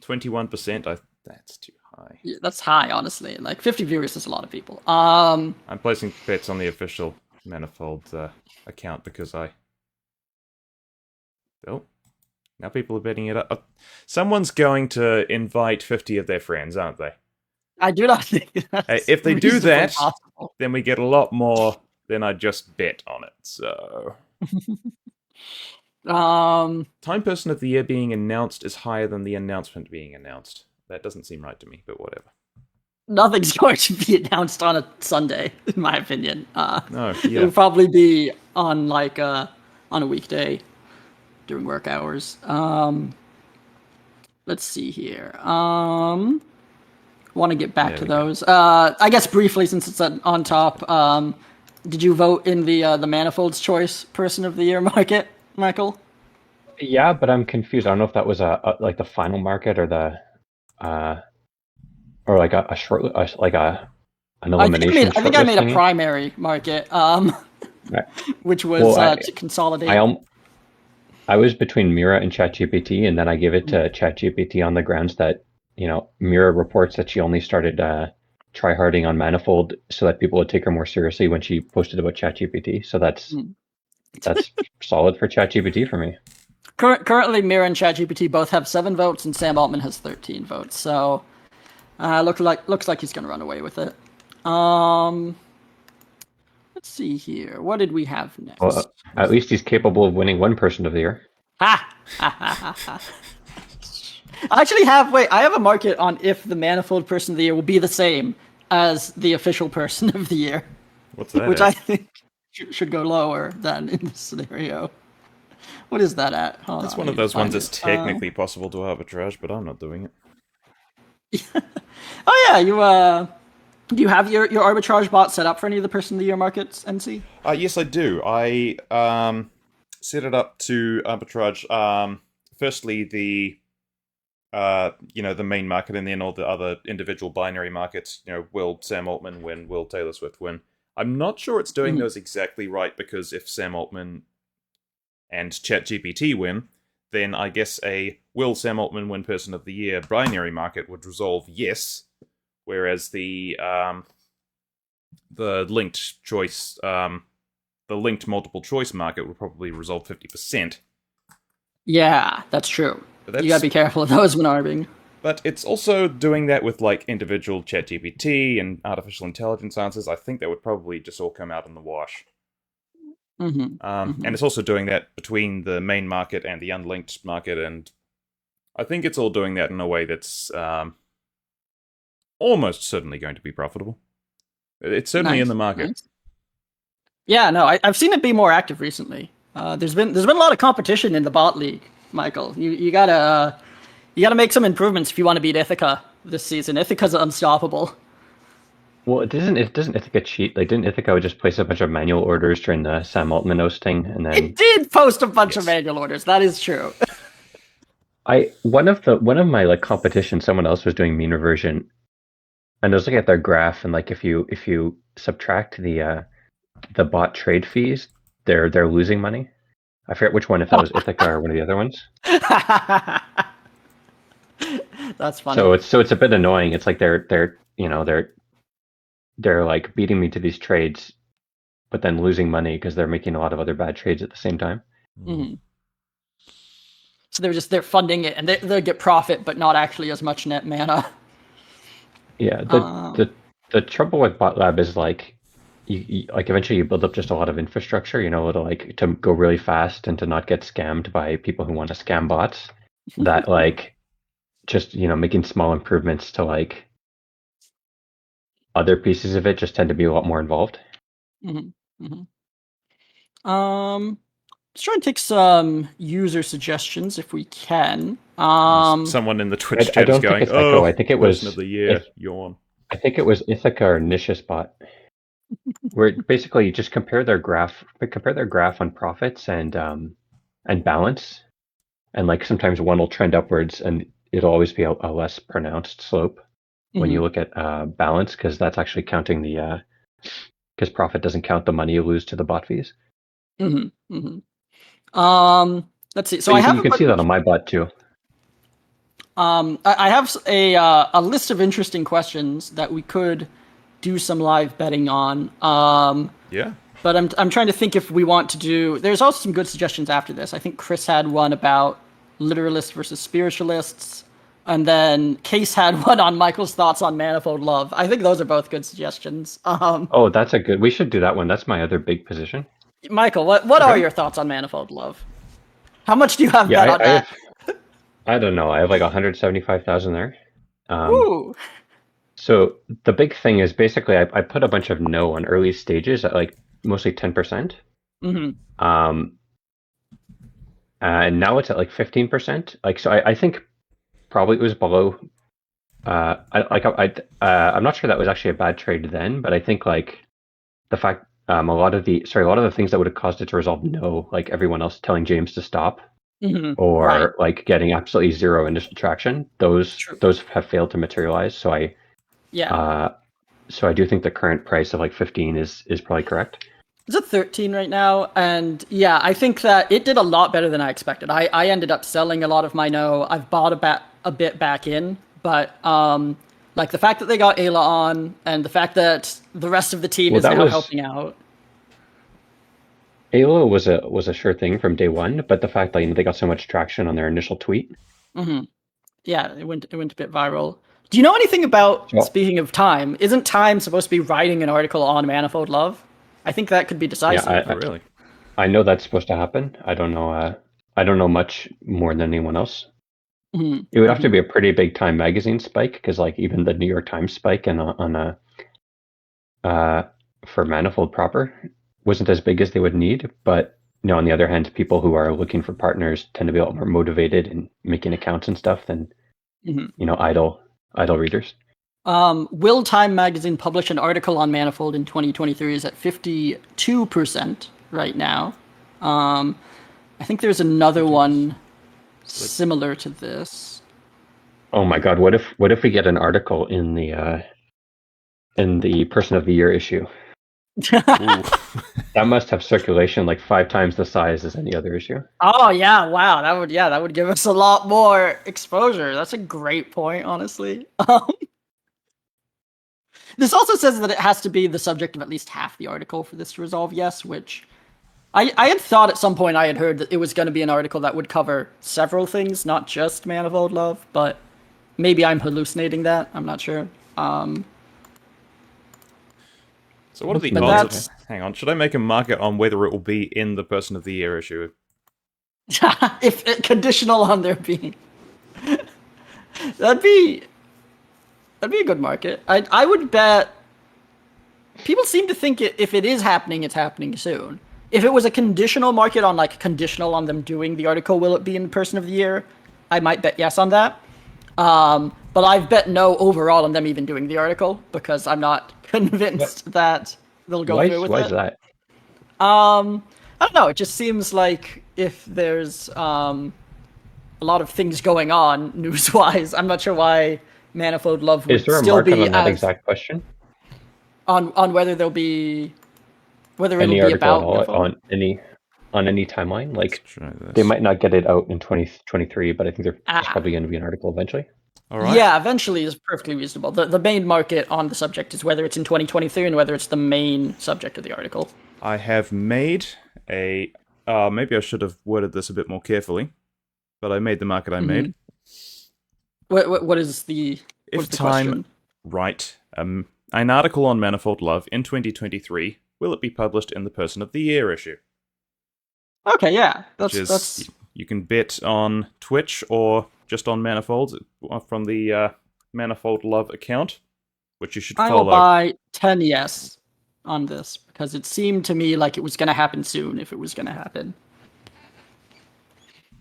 21%. That's too high. Yeah, that's high, honestly. Like 50 viewers is a lot of people. I'm placing bets on the official Manifold account because I. Oh, now people are betting it up. Someone's going to invite 50 of their friends, aren't they? I do not think that's If they do reasonably that, possible. then we get a lot more than I just bet on it. So, Time Person of the Year being announced is higher than the announcement being announced. That doesn't seem right to me, but whatever. Nothing's going to be announced on a Sunday, in my opinion. No, yeah. It'll probably be on like on a weekday during work hours. Let's see here. Want to get back to those. I guess briefly, since it's on top. Did you vote in the Manifold's Choice Person of the Year market, Michael? Yeah, but I'm confused. I don't know if that was like the final market or the or like a short like an elimination. I think I made a primary market, which was to consolidate. I was between Mira and ChatGPT, and then I gave it to ChatGPT on the grounds that Mira reports that she only started tryharding on Manifold so that people would take her more seriously when she posted about ChatGPT. So that's solid for ChatGPT for me. Currently, Mira and ChatGPT both have 7 votes, and Sam Altman has 13 votes. So, looks like he's going to run away with it. Let's see here. What did we have next? Well, at least he's capable of winning one Person of the Year. Ha! I actually have. Wait, I have a market on if the Manifold Person of the Year will be the same as the official Person of the Year. What's that? Which I think should go lower than in this scenario. What is that at? That's one of those ones that's technically possible to arbitrage, but I'm not doing it. Oh yeah, do you have your arbitrage bot set up for any of the Person of the Year markets, NC? Yes, I do. I set it up to arbitrage. Firstly, the the main market, and then all the other individual binary markets. Will Sam Altman win? Will Taylor Swift win? I'm not sure it's doing those exactly right, because if Sam Altman and ChatGPT win, then I guess a will Sam Altman win Person of the Year binary market would resolve yes, whereas the linked choice, the linked multiple choice market would probably resolve 50%. Yeah, that's true. You gotta be careful of those when arbing. But it's also doing that with like individual ChatGPT and artificial intelligence answers. I think that would probably just all come out in the wash. And it's also doing that between the main market and the unlinked market, and I think it's all doing that in a way that's almost certainly going to be profitable. It's certainly in the market. Nice. Yeah, no, I've seen it be more active recently. There's been a lot of competition in the bot league, Michael. You gotta make some improvements if you want to beat Ithaca this season. Ithaca's unstoppable. Well, doesn't Ithaca cheat? Like, didn't Ithaca just place a bunch of manual orders during the Sam Altman thing, and then it did post a bunch of manual orders. That is true. One of my like competition, someone else was doing mean reversion, and I was looking at their graph, and like if you subtract the bot trade fees, they're losing money. I forget which one, if that was Ithaca or one of the other ones. That's funny. So it's a bit annoying. It's like they're like beating me to these trades, but then losing money because they're making a lot of other bad trades at the same time. Mm-hmm. So they're funding it, and they'll get profit, but not actually as much net mana. Yeah, the trouble with BotLab is like you like eventually you build up just a lot of infrastructure, to go really fast and to not get scammed by people who want to scam bots. That like just making small improvements to like other pieces of it just tend to be a lot more involved. Let's try and take some user suggestions if we can. Someone in the Twitch chat is going, I think it was Person of the Year, yawn. I think it was Ithaca or Nishis bot. where basically you just compare their graph on profits and balance, and like sometimes one will trend upwards and it'll always be a less pronounced slope when you Mhm, look at balance, because that's actually counting the because profit doesn't count the money you lose to the bot fees. mhm, mhm. Let's see. So But I you have a can see bunch that of on my bot too. I have a list of interesting questions that we could do some live betting on. Yeah. But I'm trying to think if we want to do. There's also some good suggestions after this. I think Chris had one about literalists versus spiritualists, and then Case had one on Michael's thoughts on manifold love. I think those are both good suggestions. Oh, that's a good. We should do that one. That's my other big position. Michael, what are Okay. your thoughts on manifold love? How much do you have Yeah, bet on I that? have. I don't know. I have like 175,000 there. Um, Ooh. so the big thing is basically I put a bunch of no on early stages at like mostly 10%. Mm-hmm. Um, and now it's at like 15%. Like, so I think probably it was below. I'm not sure that was actually a bad trade then, but I think like the fact a lot of the things that would have caused it to resolve no, like everyone else telling James to stop, Mm-hmm. Right. or like getting absolutely zero initial traction, True. those have failed to materialize. Yeah. Uh, so I do think the current price of like 15 is probably correct. It's at 13 right now, and yeah, I think that it did a lot better than I expected. I ended up selling a lot of my no. I've bought a bit back in, but like the fact that they got Ayla on, and the fact that the rest of the team Well, is that now was helping out. Alo was a sure thing from day one, but the fact that they got so much traction on their initial tweet. Hmm. Yeah, it went a bit viral. Do you know anything about? So Speaking of Time, isn't Time supposed to be writing an article on manifold love? I think that could be yeah, decisive. Oh, really? I know that's supposed to happen. I don't know. I don't know much more than anyone else. Hmm. It would have to Hmm. be a pretty big Time magazine spike, because like even the New York Times spike and on a uh, for Manifold proper wasn't as big as they would need. But on the other hand, people who are looking for partners tend to be a lot more motivated and making accounts and stuff than Hmm. idle readers. Will Time magazine publish an article on Manifold in 2023 is at 52% right now. Um, I think there's another one So similar to this. Oh my God! What if we get an article in the Person of the Year issue? ooh. That must have circulation like 5 times the size as any other issue. Oh yeah, wow, that would give us a lot more exposure. That's a great point, honestly. This also says that it has to be the subject of at least half the article for this to resolve yes, which I had thought at some point I had heard that it was going to be an article that would cover several things, not just Manifold Love, but maybe I'm hallucinating that. I'm not sure. Um, So what are the but odds of... that's Hang on, should I make a market on whether it will be in the Person of the Year issue? if it, conditional on there being that'd be that'd be a good market. I would bet people seem to think if it is happening, it's happening soon. If it was a conditional market on like conditional on them doing the article, will it be in Person of the Year? I might bet yes on that. But I've bet no overall on them even doing the article because I'm not What? convinced that they'll go through with Why is it. that? I don't know. It just seems like if there's a lot of things going on news-wise, I'm not sure why Manifold Love Is would there a still market be on that as exact question? on whether there'll be whether it'll Any be article at about all Manifold. on any timeline? Let's Like try they this. might not get it out in 2023, but I think there's Ah, probably going to be an article eventually. All right. yeah, eventually is perfectly reasonable. The main market on the subject is whether it's in 2023 and whether it's the main subject of the article. I have made a... maybe I should have worded this a bit more carefully, but I made the market I Hmm. made. What is the what If is the Time question? write an article on Manifold Love in 2023, will it be published in the Person of the Year issue? Okay, yeah, Which that's is, that's you can bet on Twitch or just on Manifold from the Manifold Love account, which you should I will follow. buy 10 yes on this because it seemed to me like it was going to happen soon if it was going to happen.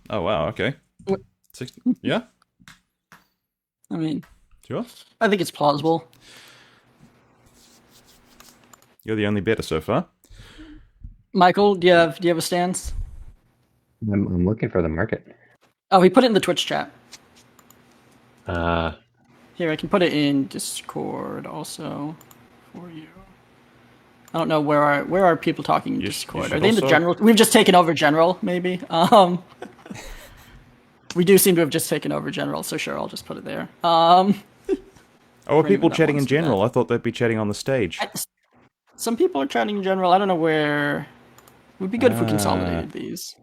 Oh, wow, okay. Wh- Yeah, I mean, sure. I think it's plausible. You're the only better so far. Michael, do you have a stance? I'm looking for the market. Oh, he put it in the Twitch chat. Uh, Here, I can put it in Discord also for you. I don't know where are people talking in Discord. Are they in the general? We've just taken over general, maybe. We do seem to have just taken over general, so sure, I'll just put it there. Oh, are people chatting in general? I thought they'd be chatting on the stage. Some people are chatting in general. I don't know where. It would be good if we consolidated these.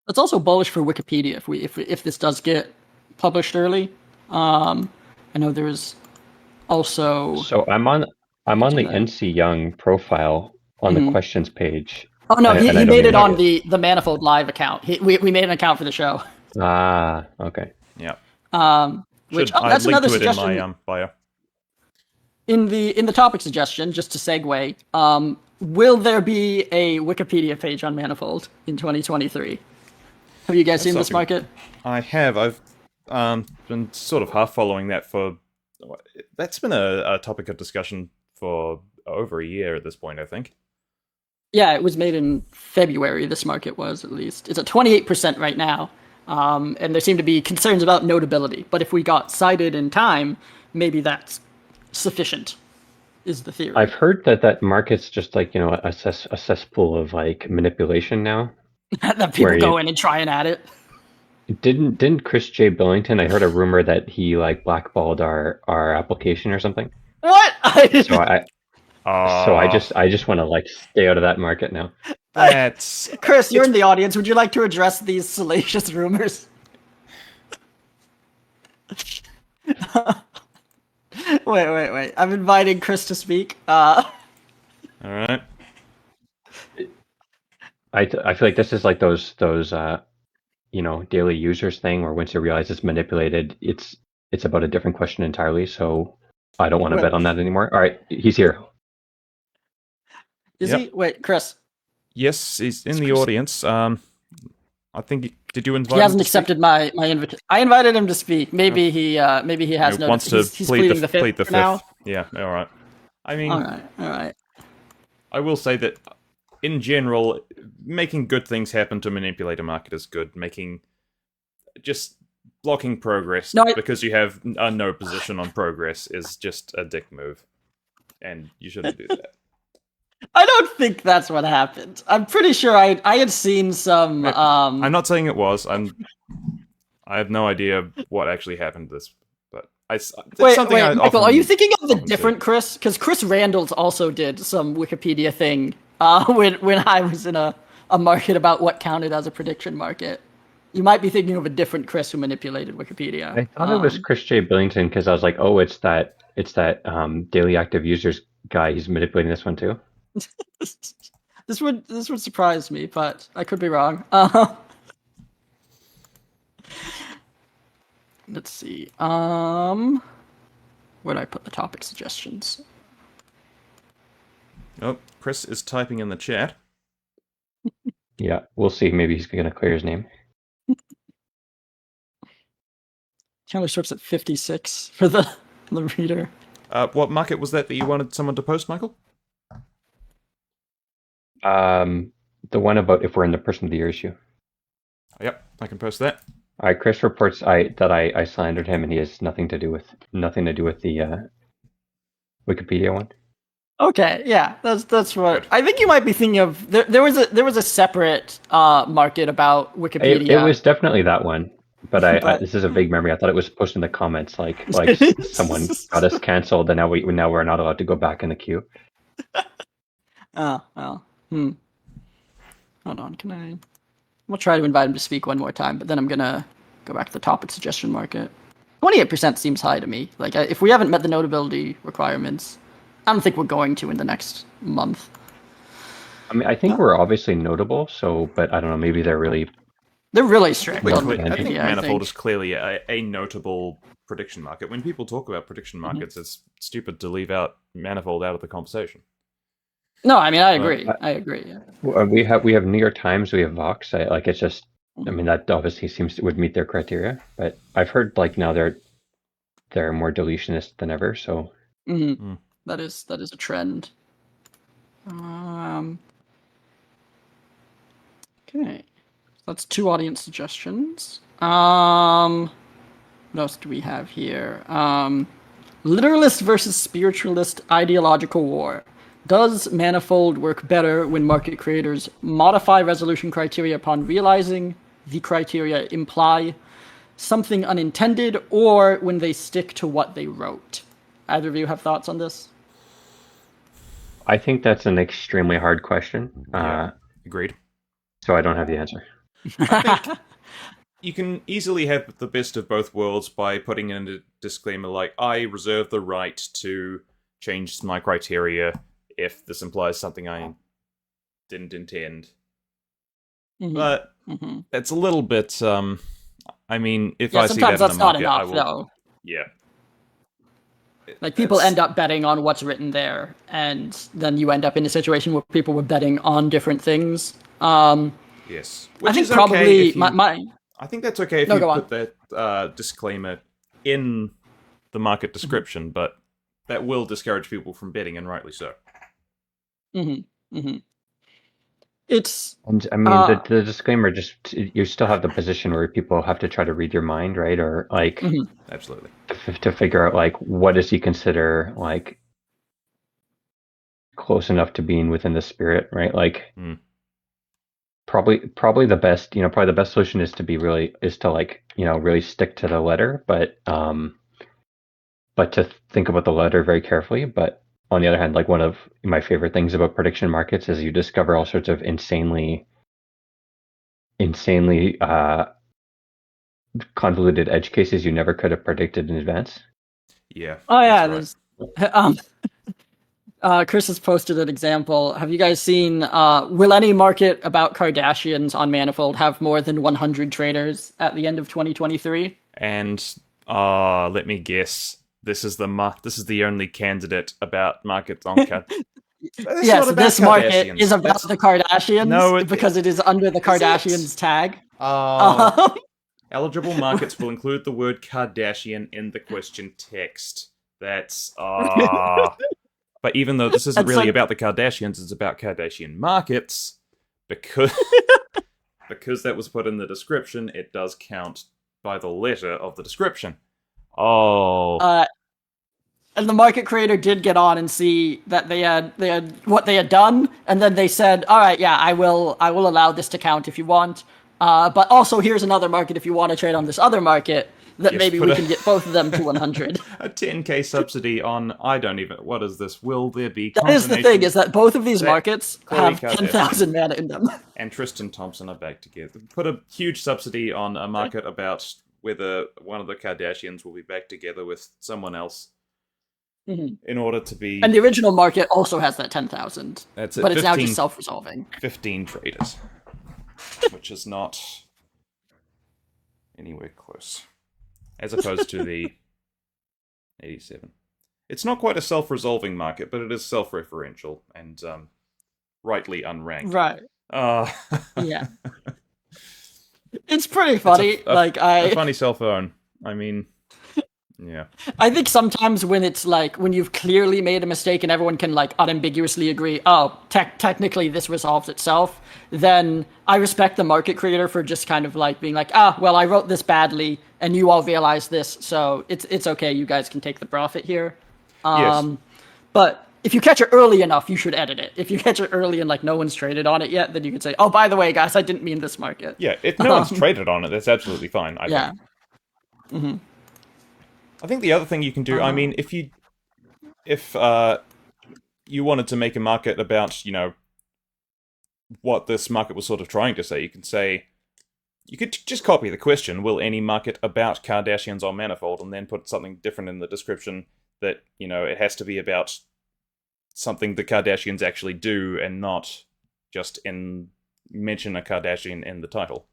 It's also bullish for Wikipedia if this does get published early. I know there's also. So I'm on the NC Young profile on the questions page. Oh no, he made it on the Manifold Live account. We made an account for the show. Ah, okay. Yeah. Which that's another suggestion. In my bio. In the topic suggestion, just to segue, will there be a Wikipedia page on Manifold in 2023? Have you guys seen this market? I have. I've been sort of half following that for. That's been a topic of discussion for over a year at this point, I think. Yeah, it was made in February. This market was, at least. It's at 28% right now, and there seem to be concerns about notability. But if we got cited in time, maybe that's sufficient. Is the theory? I've heard that market's just like a cesspool of like manipulation now. That people go in and try and add it. Didn't Chris J. Billington? I heard a rumor that he like blackballed our application or something. What? So I just want to like stay out of that market now. That's Chris, you're in the audience. Would you like to address these salacious rumors? Wait. I'm inviting Chris to speak. All right. I feel like this is like those daily users thing where once you realize it's manipulated, it's about a different question entirely. So I don't want to bet on that anymore. All right, he's here. Is he? Wait, Chris. Yes, he's in the audience. I think. Did you invite him? He hasn't accepted my invitation. I invited him to speak. Maybe he has no. Wants to he's pleading the fifth now. Yeah. All right. I mean. All right. I will say that, in general, making good things happen to manipulate a market is good. Just blocking progress because you have no position on progress is just a dick move, and you shouldn't do that. I don't think that's what happened. I'm pretty sure I had seen some. I'm not saying it was. I have no idea what actually happened to this, but wait, Michael, are you thinking of the different Chris? Because Chris Randalls also did some Wikipedia thing when I was in a market about what counted as a prediction market. You might be thinking of a different Chris who manipulated Wikipedia. I thought it was Chris J. Billington because I was like, oh, it's that daily active users guy. He's manipulating this one too. This would surprise me, but I could be wrong. Let's see. Where do I put the topic suggestions? Oh, Chris is typing in the chat. Yeah, we'll see. Maybe he's going to clear his name. Counter starts at 56 for the reader. What market was that you wanted someone to post, Michael? The one about if we're in the Person of the Year issue. Yep, I can post that. All right, Chris reports that I slandered him, and he has nothing to do with the Wikipedia one. Okay, yeah, that's what I think you might be thinking of. There was a separate market about Wikipedia. It was definitely that one, but this is a vague memory. I thought it was posted in the comments, like someone got us canceled, and now we're not allowed to go back in the queue. Oh well. Hold on, We'll try to invite him to speak one more time, but then I'm gonna go back to the topic suggestion market. 28% seems high to me. Like, if we haven't met the notability requirements, I don't think we're going to in the next month. I mean, I think we're obviously notable, but I don't know, maybe they're really strict. I think Manifold is clearly a notable prediction market. When people talk about prediction markets, it's stupid to leave out Manifold out of the conversation. No, I mean I agree. I agree. Yeah. We have New York Times, we have Vox. It's just, I mean, that obviously would meet their criteria. But I've heard like now they're more deletionist than ever. So That is a trend. Okay, that's 2 audience suggestions. What else do we have here? Literalist versus spiritualist ideological war. Does Manifold work better when market creators modify resolution criteria upon realizing the criteria imply something unintended, or when they stick to what they wrote? Either of you have thoughts on this? I think that's an extremely hard question. Yeah, agreed. So I don't have the answer. I think you can easily have the best of both worlds by putting in a disclaimer like, I reserve the right to change my criteria if this implies something I didn't intend. But it's a little bit, I mean, if I see that in the sometimes that's market, not I enough, will... though. Yeah. Like, people end up betting on what's written there, and then you end up in a situation where people were betting on different things. Yes. I think probably I think that's okay if you put that disclaimer in the market description, but that will discourage people from betting, and rightly so. It's... And I mean, the disclaimer, just, you still have the position where people have to try to read your mind, right? Or like, absolutely, to figure out like, what does he consider like close enough to being within the spirit, right? Like, probably the best, probably the best solution is to really stick to the letter, but to think about the letter very carefully. But on the other hand, like, one of my favorite things about prediction markets is you discover all sorts of insanely convoluted edge cases you never could have predicted in advance. Yeah. Oh yeah, right. there's Chris has posted an example. Have you guys seen will any market about Kardashians on Manifold have more than 100 traders at the end of 2023? And let me guess. This is the only candidate about markets on Kardashians. Yes, this market is about the Kardashians because it is under the Kardashians tag. Eligible markets will include the word Kardashian in the question text. That's But even though this isn't really about the Kardashians, it's about Kardashian markets, because that was put in the description, it does count by the letter of the description. And the market creator did get on and see that they had what they had done, and then they said, "All right, yeah, I will allow this to count if you want. But also, here's another market if you want to trade on this other market. That maybe we can get both of them to 100." A 10k subsidy on, what is this? Will there be... That is the thing, is that both of these markets have 10,000 mana in them. And Tristan Thompson are back together. Put a huge subsidy on a market about whether one of the Kardashians will be back together with someone else. In order to be... And the original market also has that 10,000. That's it. But it's now just self-resolving. 15 traders. Which is not anywhere close. As opposed to the 87. It's not quite a self-resolving market, but it is self-referential and rightly unranked. Right. Yeah. It's pretty funny. A funny cell phone. I mean... Yeah. I think sometimes when it's like, when you've clearly made a mistake and everyone can like unambiguously agree, oh, technically this resolves itself, then I respect the market creator for just kind of like being like, well, I wrote this badly and you all realize this, so it's okay, you guys can take the profit here. Yes. But if you catch it early enough, you should edit it. If you catch it early and like no one's traded on it yet, then you can say, oh, by the way, guys, I didn't mean this market. Yeah, if no one's traded on it, that's absolutely fine, I think. Mm-hmm. I think the other thing you can do, I mean, if you wanted to make a market about, what this market was sort of trying to say, you could just copy the question, will any market about Kardashians on Manifold, and then put something different in the description that, it has to be about something the Kardashians actually do and not just mention a Kardashian in the title.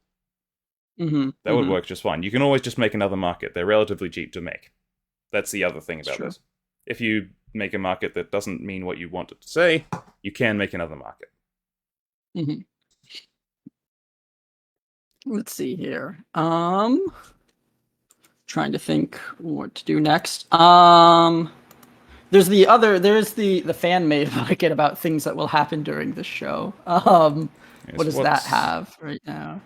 That would work just fine. You can always just make another market. They're relatively cheap to make. That's the other thing about this. If you make a market that doesn't mean what you want it to say, you can make another market. Mm-hmm. Let's see here. Trying to think what to do next. There's the fan made market about things that will happen during the show. What does that have right now?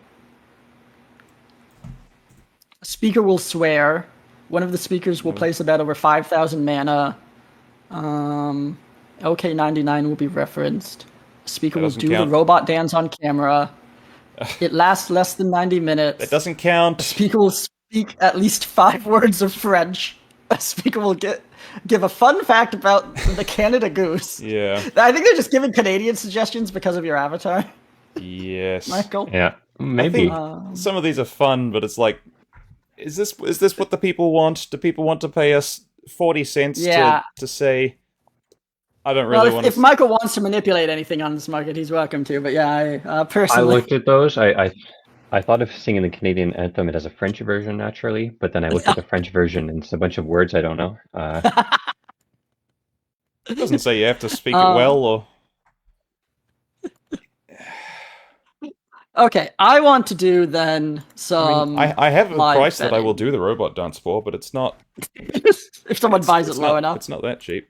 A speaker will swear. One of the speakers will place a bet over 5,000 mana. LK99 will be referenced. A speaker will do the robot dance on camera. It lasts less than 90 minutes. That doesn't count. A speaker will speak at least 5 words of French. A speaker will give a fun fact about the Canada Goose. Yeah. I think they're just giving Canadian suggestions because of your avatar. Yes. Michael? Yeah, maybe. Some of these are fun, but it's like, is this what the people want? Do people want to pay us 40 cents to say... I don't really want to... If Michael wants to manipulate anything on this market, he's welcome to. But yeah, I personally... I looked at those. I thought of singing the Canadian anthem. It has a French version, naturally. But then I looked at the French version, and it's a bunch of words I don't know. It doesn't say you have to speak it well, or... Okay, I want to do then some... I have a price betting. that I will do the robot dance for, but it's not... if someone buys it low enough. It's not that cheap.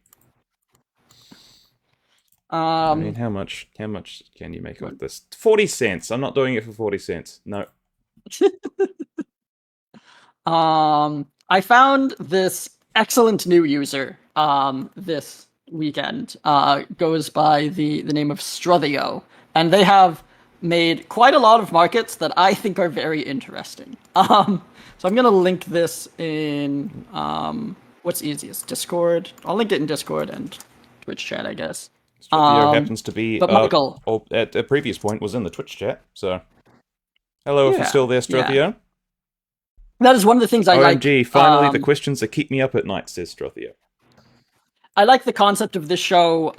I mean, how much can you make off this? 40 cents. I'm not doing it for 40 cents. No. I found this excellent new user this weekend. Goes by the name of Struthio, and they have made quite a lot of markets that I think are very interesting. So I'm gonna link this in what's easiest? Discord. I'll link it in Discord and Twitch chat, I guess. Struthio happens to be, but Michael, at a previous point, was in the Twitch chat, so... Hello, if you're still there, Struthio. Yeah. That is one of the things I like. OMG, finally the questions that keep me up at night, says Struthio. I like the concept of this show,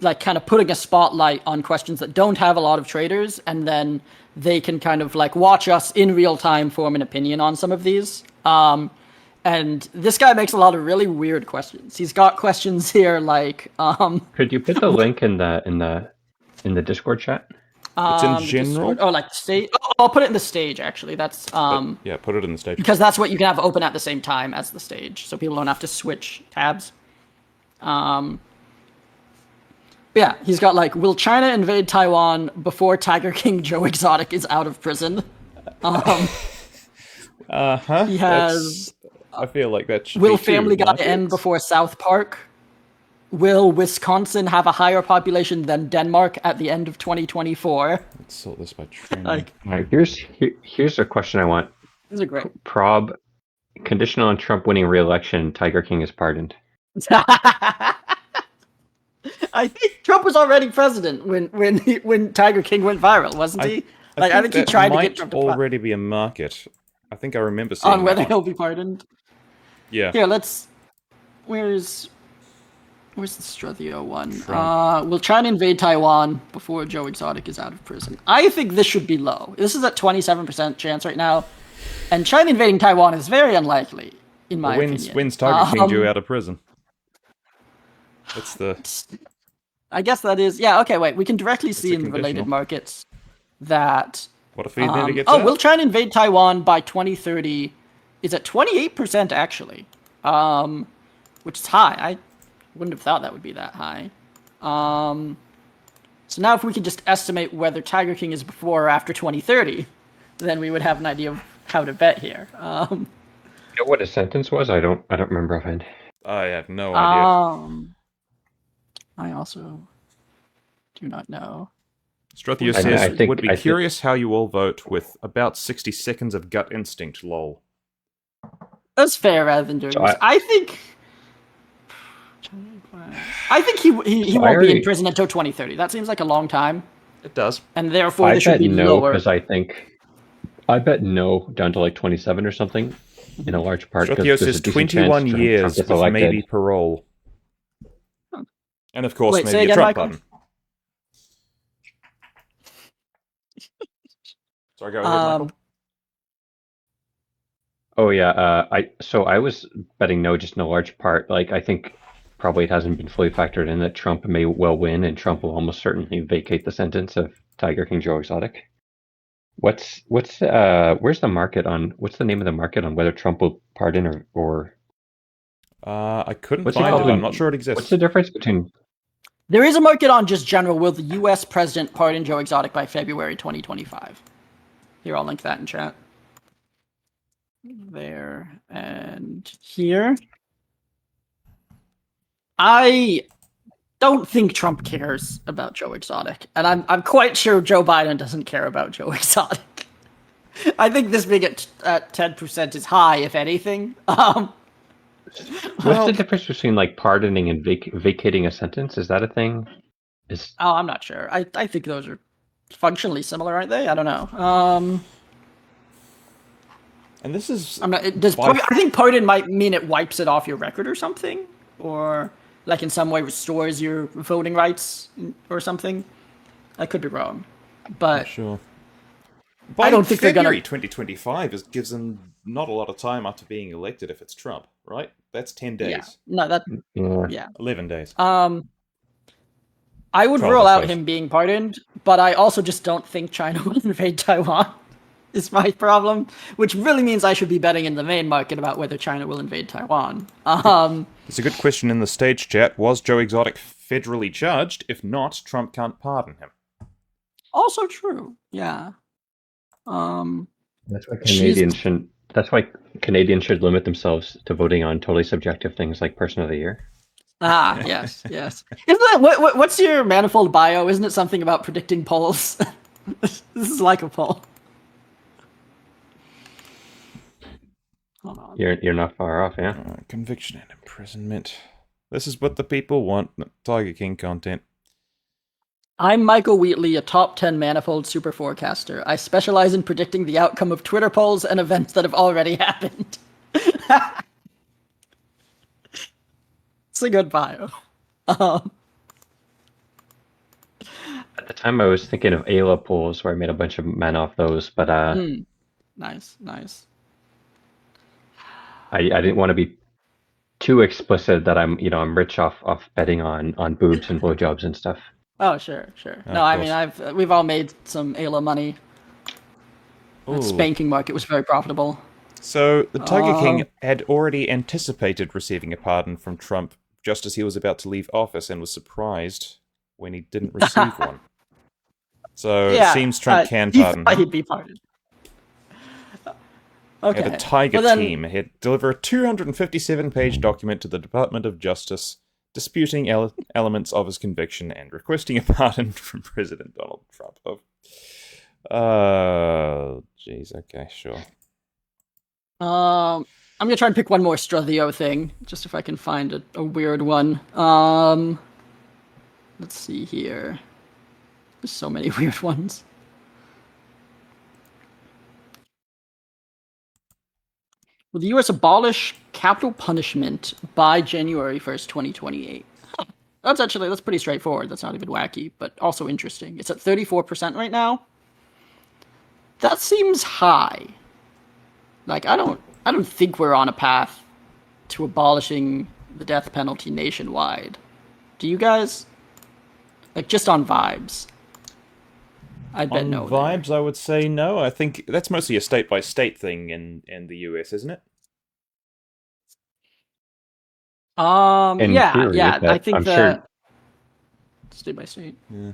like kind of putting a spotlight on questions that don't have a lot of traders, and then they can kind of like watch us in real time form an opinion on some of these. And this guy makes a lot of really weird questions. He's got questions here like... Could you put the link in the Discord chat? It's in general? Oh, like the stage? Oh, I'll put it in the stage, actually. That's... yeah, put it in the stage. Because that's what you can have open at the same time as the stage, so people don't have to switch tabs. Yeah, he's got like, will China invade Taiwan before Tiger King Joe Exotic is out of prison? He has... I feel like that should Will be Family Guy end before South Park? Will Wisconsin have a higher population than Denmark at the end of 2024? Let's sort this by training. All right, here's a question I want. These are great. Prob, conditional on Trump winning re-election, Tiger King is pardoned. I think Trump was already president when Tiger King went viral, wasn't he? I think he tried to get Trump to already be a market. I think I remember seeing on whether he'll be pardoned. Yeah. Here, where's the Struthio one? Will China invade Taiwan before Joe Exotic is out of prison? I think this should be low. This is at 27% chance right now, and China invading Taiwan is very unlikely, in my opinion. When's Tiger King due out of prison? That's the... I guess that is... Yeah, okay, wait. We can directly see in related markets that... What if he never gets out? Will China invade Taiwan by 2030 is at 28%, actually. Which is high. I wouldn't have thought that would be that high. So now if we could just estimate whether Tiger King is before or after 2030, then we would have an idea of how to bet here. You know what his sentence was? I don't remember offhand. I have no idea. I also do not know. Struthio says, would be curious how you all vote with about 60 seconds of gut instinct, lol. That's fair rather than doing this. I think he won't be in prison until 2030. That seems like a long time. It does. And therefore, this should be lower. Because I bet no down to like 27 or something, in a large part. Struthio says 21 years with maybe parole. And of course, maybe a Trump button. Sorry, go ahead, Michael. Oh yeah, I was betting no, just in a large part. Like I think probably it hasn't been fully factored in that Trump may well win, and Trump will almost certainly vacate the sentence of Tiger King Joe Exotic. Where's the market on what's the name of the market on whether Trump will pardon or I couldn't what's find it. called? I'm not sure it exists. What's the difference between? There is a market on just general, will the U.S. president pardon Joe Exotic by February 2025? Here, I'll link that in chat. There and here. I don't think Trump cares about Joe Exotic, and I'm quite sure Joe Biden doesn't care about Joe Exotic. I think this being at 10% is high, if anything. What's the difference between like pardoning and vacating a sentence? Is that a thing? I'm not sure. I think those are functionally similar, aren't they? I don't know. And this is... I think pardon might mean it wipes it off your record or something, or like in some way restores your voting rights or something. I could be wrong, but sure. I don't think February they're gonna. 2025 gives them not a lot of time after being elected if it's Trump, right? That's 10 days. Yeah, no, that. Yeah. Yeah. 11 days. I would rule out him being pardoned, but I also just don't think China will invade Taiwan. Is my problem, which really means I should be betting in the main market about whether China will invade Taiwan. It's a good question in the stage chat. Was Joe Exotic federally charged? If not, Trump can't pardon him. Also true, yeah. That's why Canadians shouldn't. That's why Canadians should limit themselves to voting on totally subjective things like Person of the Year. Yes. Isn't that what's your Manifold bio? Isn't it something about predicting polls? This is like a poll. Hold on. You're not far off, yeah. Conviction and imprisonment. This is what the people want. Tiger King content. I'm Michael Wheatley, a top 10 Manifold super forecaster. I specialize in predicting the outcome of Twitter polls and events that have already happened. It's a good bio. At the time, I was thinking of Ayla polls where I made a bunch of men off those, but Nice. I didn't want to be too explicit that I'm rich off betting on boobs and blowjobs and stuff. Oh, sure. No, I mean, we've all made some Ayla money. The spanking market was very profitable. So the Tiger King had already anticipated receiving a pardon from Trump just as he was about to leave office and was surprised when he didn't receive one. So it seems Trump can pardon him. He'd be pardoned. Okay. Had a Tiger team. He'd deliver a 257-page document to the Department of Justice disputing elements of his conviction and requesting a pardon from President Donald Trump. Jeez. Okay, sure. I'm gonna try and pick one more Struthio thing, just if I can find a weird one. Let's see here. There's so many weird ones. Will the U.S. abolish capital punishment by January 1st, 2028? That's pretty straightforward. That's not even wacky, but also interesting. It's at 34% right now. That seems high. Like, I don't think we're on a path to abolishing the death penalty nationwide. Do you guys? Like, just on vibes. I bet no. On vibes, I would say no. I think that's mostly a state-by-state thing in the US, isn't it? Theory, I think I'm that sure. State by state. Yeah.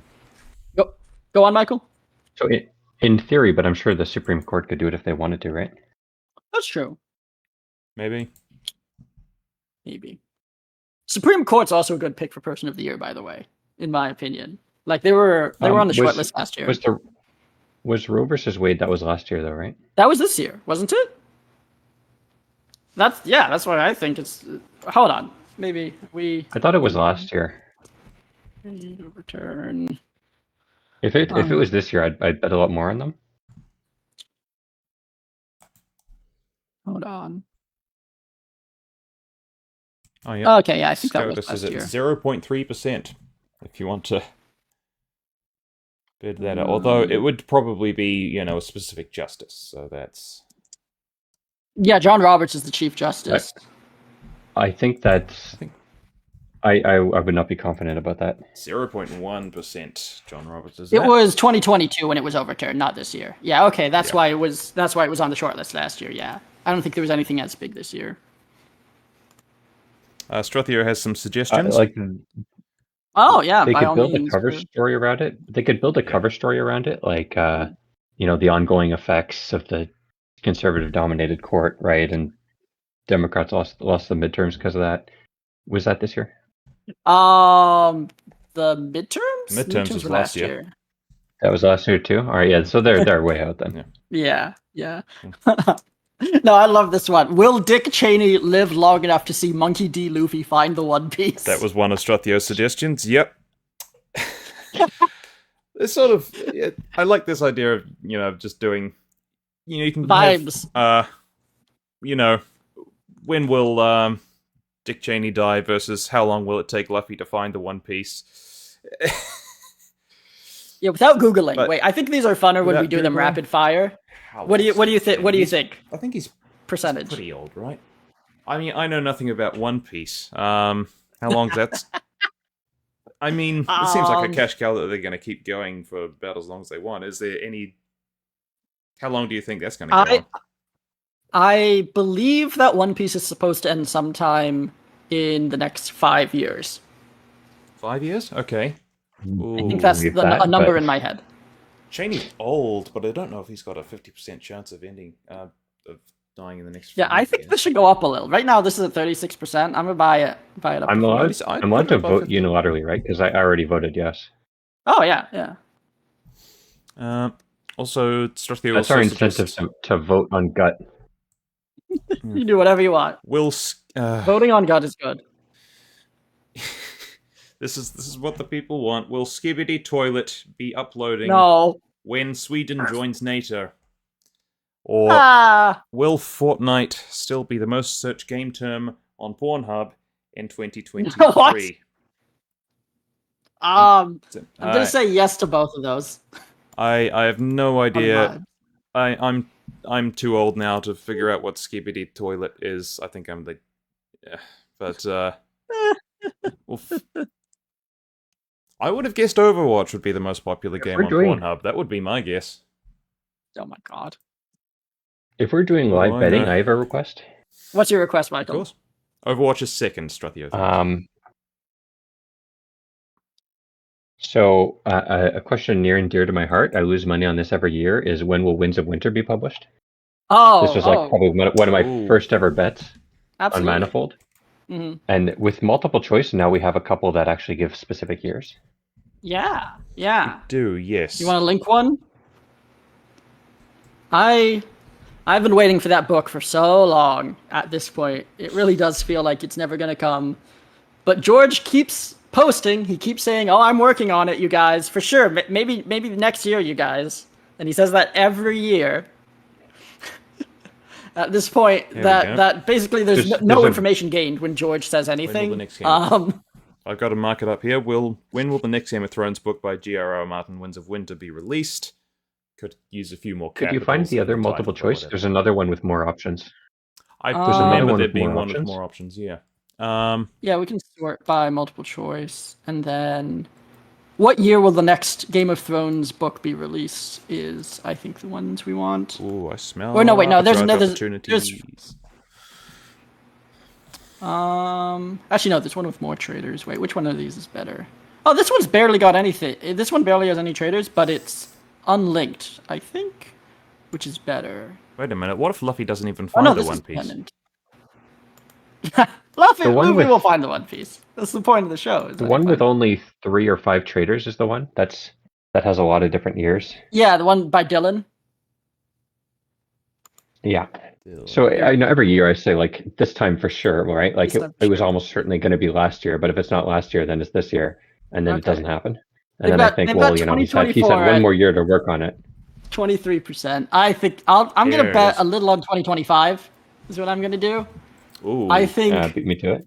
Go on, Michael. So in theory, but I'm sure the Supreme Court could do it if they wanted to, right? That's true. Maybe. Supreme Court's also a good pick for Person of the Year, by the way, in my opinion. Like they were on the shortlist last year. Was Roe versus Wade? That was last year, though, right? That was this year, wasn't it? That's what I think. It's hold on, maybe I thought it was last year. Return. If it was this year, I'd bet a lot more on them. Hold on. Oh yeah. Okay, yeah, I think that was last year. Is at 0.3%. If you want to bid that out, although it would probably be a specific justice. So that's. Yeah, John Roberts is the Chief Justice. I think that's. I would not be confident about that. 0.1%, John Roberts. Is It that? was 2022 when it was overturned, not this year. Yeah, okay, that's why it was on the shortlist last year. Yeah, I don't think there was anything as big this year. Strathio has some suggestions. Oh yeah, they by could all build means. a cover story around it. They could build a cover story around it, like the ongoing effects of the conservative-dominated court, right? And Democrats lost the midterms because of that. Was that this year? The midterms. Midterms was were last year. That was last year too. All right, yeah. So they're way out then. Yeah. No, I love this one. Will Dick Cheney live long enough to see Monkey D. Luffy find the One Piece? That was one of Strathio's suggestions. Yep. It's sort of. I like this idea of just doing. You can vibes. When will Dick Cheney die versus how long will it take Luffy to find the One Piece? Yeah, without googling. Wait, I think these are funner when we do them rapid fire. What do you think? What do you think? I think he's percentage. Pretty old, right? I mean, I know nothing about One Piece. How long that's? I mean, it seems like a cash cow that they're going to keep going for about as long as they want. Is there any? How long do you think that's going to go on? I believe that One Piece is supposed to end sometime in the next 5 years. 5 years? Okay. Ooh, I think that's a number in my head. Cheney's old, but I don't know if he's got a 50% chance of ending of dying in the next. Yeah, I think this should go up a little. Right now, this is at 36%. I'm gonna buy it. Up. I'm allowed to vote unilaterally, right? Because I already voted yes. Oh yeah. Also, Strathio that's our incentive to vote on gut. You do whatever you want. Voting on gut is good. This is what the people want. Will Skibidi Toilet be uploading when Sweden joins NATO? Or will Fortnite still be the most searched game term on Pornhub in 2023? I'm gonna say yes to both of those. I have no idea. I'm too old now to figure out what Skibidi Toilet is. I think I'm I would have guessed Overwatch would be the most popular game on Pornhub. That would be my guess. Oh my god. If we're doing live betting, I have a request. What's your request, Michael? Of course. Overwatch is second, Strathio. So, a question near and dear to my heart, I lose money on this every year, is when will Winds of Winter be published? This was probably one of my first ever bets on Manifold. Mm-hmm. And with multiple choice, now we have a couple that actually give specific years. Yeah. We do, yes. You want to link one? I've been waiting for that book for so long at this point. It really does feel like it's never going to come. But George keeps posting. He keeps saying, "Oh, I'm working on it, you guys, for sure. Maybe next year, you guys." And he says that every year. At this point, that basically there's no information gained when George says anything. I've got to mark it up here. When will the next Game of Thrones book by G.R.R. Martin, Winds of Winter, be released? Could use a few more. Could you find the other multiple choice? There's another one with more options. I remember there being one with more options. Yeah. Yeah, we can sort by multiple choice, and then what year will the next Game of Thrones book be released? Is I think the ones we want. Ooh, I smell. Or no, wait, no. There's opportunities. Actually, no. There's one with more traders. Wait, which one of these is better? Oh, this one's barely got anything. This one barely has any traders, but it's unlinked, I think, which is better. Wait a minute. What if Luffy doesn't even find the One Piece? Luffy will find the One Piece. That's the point of the show. The one with only 3 or 5 traders is the one that has a lot of different years. Yeah, the one by Dylan. Yeah. So I know every year I say like this time for sure, right? Like it was almost certainly going to be last year, but if it's not last year, then it's this year, and then it doesn't happen. And then I think, well, he's had one more year to work on it. 23%. I think I'm going to bet a little on 2025 is what I'm going to do. Ooh. I think beat me to it.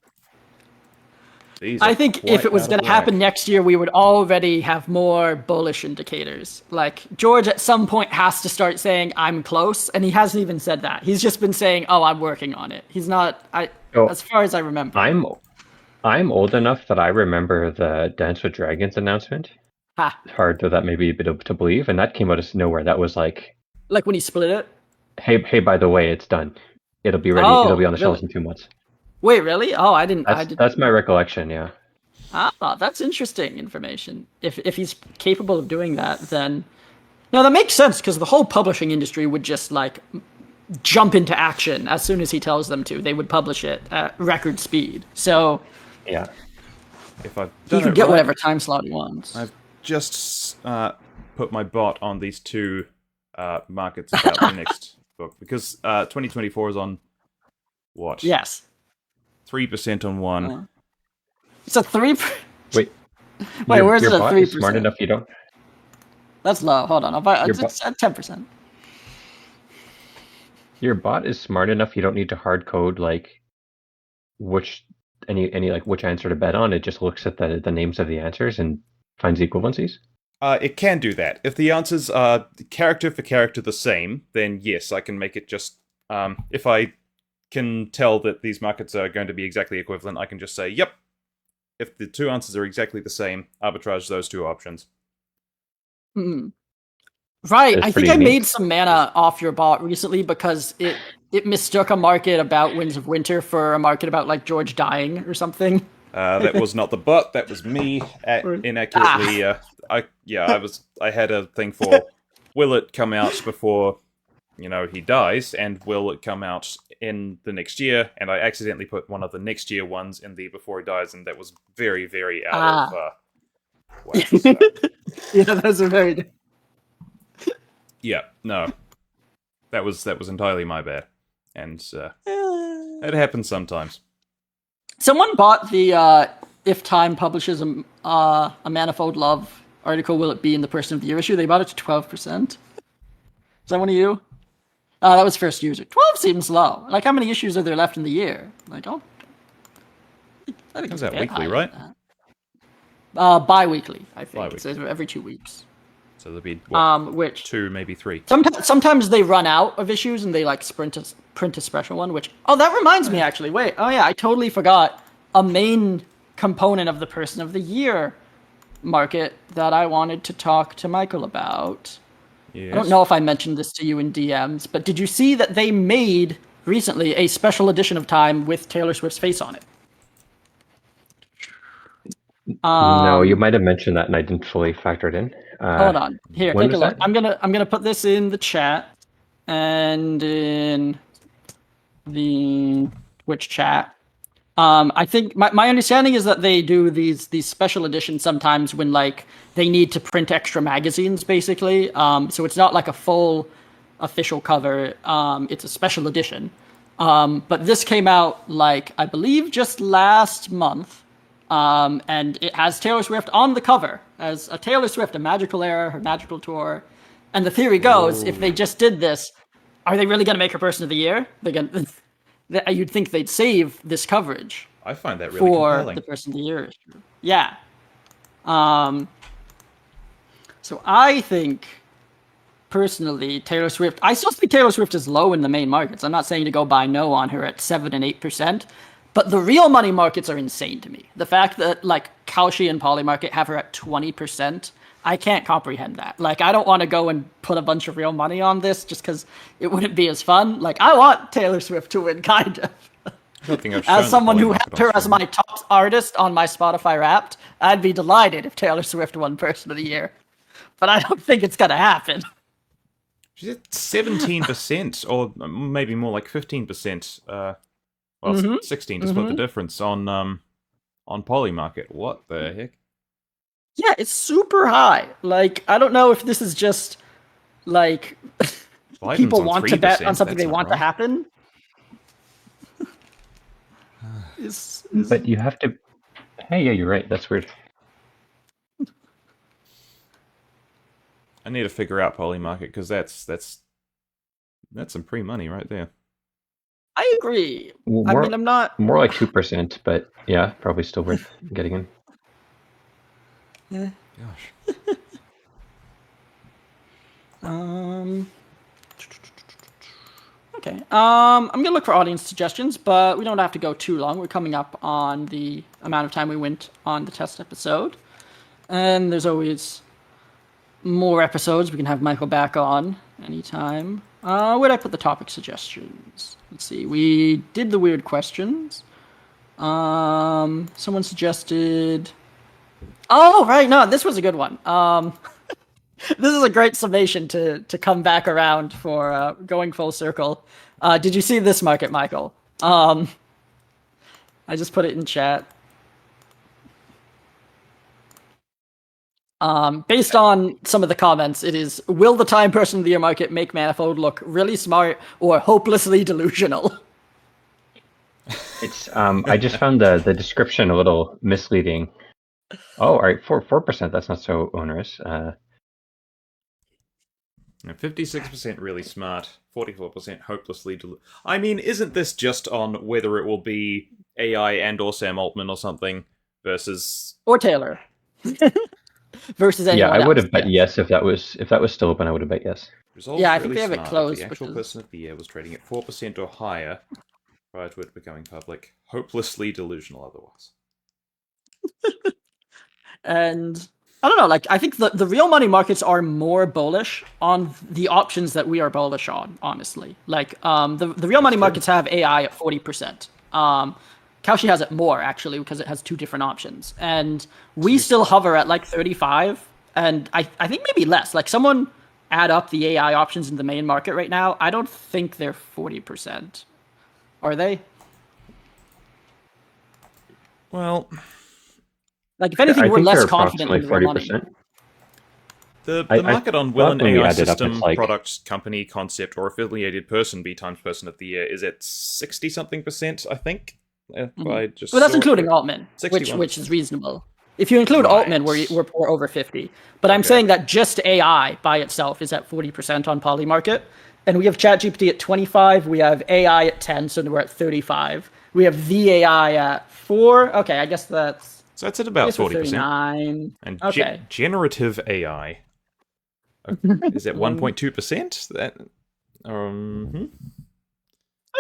I think if it was going to happen next year, we would already have more bullish indicators. Like George at some point has to start saying I'm close, and he hasn't even said that. He's just been saying, "Oh, I'm working on it." He's not. As far as I remember. I'm old enough that I remember the Dance with Dragons announcement. Ha! Hard though that may be a bit to believe, and that came out of nowhere. That was like, Like when he split it. hey, by the way, it's done. It'll be ready. It'll be Oh, on the really? shelves in 2 months. Wait, really? Oh, I didn't. I did. That's my recollection. Yeah. Ah, that's interesting information. If he's capable of doing that, then no, that makes sense because the whole publishing industry would just like jump into action as soon as he tells them to. They would publish it at record speed. So Yeah. If I've he done can it get right, whatever time slot he wants. I've just put my bot on these two markets about the next book because 2024 is on what? Yes. 3% on one. It's a 3. Wait. Wait, where's it your at bot 3%? is smart enough you don't. That's low. Hold on. Your It's at 10%. Your bot is smart enough you don't need to hard code like which any like which answer to bet on. It just looks at the names of the answers and finds equivalencies. It can do that. If the answers are character for character the same, then yes, I can make it just... if I can tell that these markets are going to be exactly equivalent, I can just say, yep. If the two answers are exactly the same, arbitrage those two options. Mm. Right. That's I think pretty I neat. made some mana off your bot recently because it mistook a market about Winds of Winter for a market about like George dying or something. That was not the bot, that was me inaccurately. I had a thing for will it come out before he dies, and will it come out in the next year? And I accidentally put one of the next year ones in the before he dies, and that was very, very out of whack, so. Yeah, those are very. Yeah, no, that was entirely my bad, and it happens sometimes. Someone bought the if Time publishes a Manifold Love article, will it be in the Person of the Year issue? They bought it to 12%. Is that one of you? That was first user. 12 seems low. Like, how many issues are there left in the year? Like, I think Comes it's a out bit weekly, higher right? than that. Bi-weekly, I think. Bi-weekly. It says every 2 weeks. So there'll be what, Which 2, maybe 3. sometimes they run out of issues and they like print a special one. Which that reminds me actually. Wait, I totally forgot a main component of the Person of the Year market that I wanted to talk to Michael about. Yes. I don't know if I mentioned this to you in DMs, but did you see that they made recently a special edition of Time with Taylor Swift's face on it? No, you might have mentioned that, and I didn't fully factor it in. Hold on. Here, when take a was look. that? I'm gonna put this in the chat and in the Twitch chat. I think my understanding is that they do these special editions sometimes when like they need to print extra magazines, basically. So it's not like a full official cover. It's a special edition. But this came out like I believe just last month. And it has Taylor Swift on the cover as a Taylor Swift, a magical era, her magical tour. And the theory goes, if they just did this, are they really going to make her Person of the Year? You'd think they'd save this coverage. I find that really for compelling. the Person of the Year issue. Yeah. So I think, personally, Taylor Swift... I still think Taylor Swift is low in the main markets. I'm not saying to go buy no on her at 7 and 8%. But the real money markets are insane to me. The fact that, like, Kalshi and Polymarket have her at 20%, I can't comprehend that. Like, I don't want to go and put a bunch of real money on this just because it wouldn't be as fun. Like, I want Taylor Swift to win, kind of. I don't think I've shown As someone the who Polymarket had her on as stream. my top artist on my Spotify Wrapped, I'd be delighted if Taylor Swift won Person of the Year. But I don't think it's going to happen. She's at 17%, or maybe more like 15%. 16 to split the difference on Polymarket. What the heck? Yeah, it's super high. Like, I don't know if this is just, like, Biden's people on want to bet 3%, on something that's they not want to right. happen. But you have to. Hey, yeah, you're right. That's weird. I need to figure out Polymarket because that's some pre-money right there. I agree. More, I mean, I'm not... more like 2%, but yeah, probably still worth getting in. Gosh. Okay. I'm gonna look for audience suggestions, but we don't have to go too long. We're coming up on the amount of time we went on the test episode, and there's always more episodes. We can have Michael back on anytime. Where'd I put the topic suggestions? Let's see. We did the weird questions. Someone suggested. Oh, right. No, this was a good one. This is a great summation to come back around for going full circle. Did you see this market, Michael? I just put it in chat. Based on some of the comments, it is, will the Time Person of the Year market make Manifold look really smart or hopelessly delusional? It's I just found the description a little misleading. Oh, all right, 4%. That's not so onerous. 56% really smart, 44% hopelessly I mean, isn't this just on whether it will be AI and or Sam Altman or something versus... Or Taylor. Versus anyone else. Yeah, I would have bet yes if that was still open. I would have bet yes. Results Yeah, I really think they have it smart. closed. The actual person of the year was trading at 4% or higher prior to it becoming public. Hopelessly delusional otherwise. And I don't know, like, I think the real money markets are more bullish on the options that we are bullish on, honestly. Like, the real money markets have AI at 40%. Kalshi has it more, actually, because it has two different options. And we still hover at, like, 35, and I think maybe less. Like, someone add up the AI options in the main market right now, I don't think they're 40%. Are they? Well... Like, if anything, we're less confident in the real 40%. money. The market on will an AI system, product, company, concept, or affiliated person be Times Person of the Year is at 60-something%, I think. But that's including Altman, which is reasonable. If you include Altman, we're over 50. But I'm saying that just AI by itself is at 40% on Polymarket. And we have ChatGPT at 25, we have AI at 10, so we're at 35. We have the AI at 4. Okay, I guess that's... So that's at about 40%. 39. And okay. Generative AI is at 1.2%? That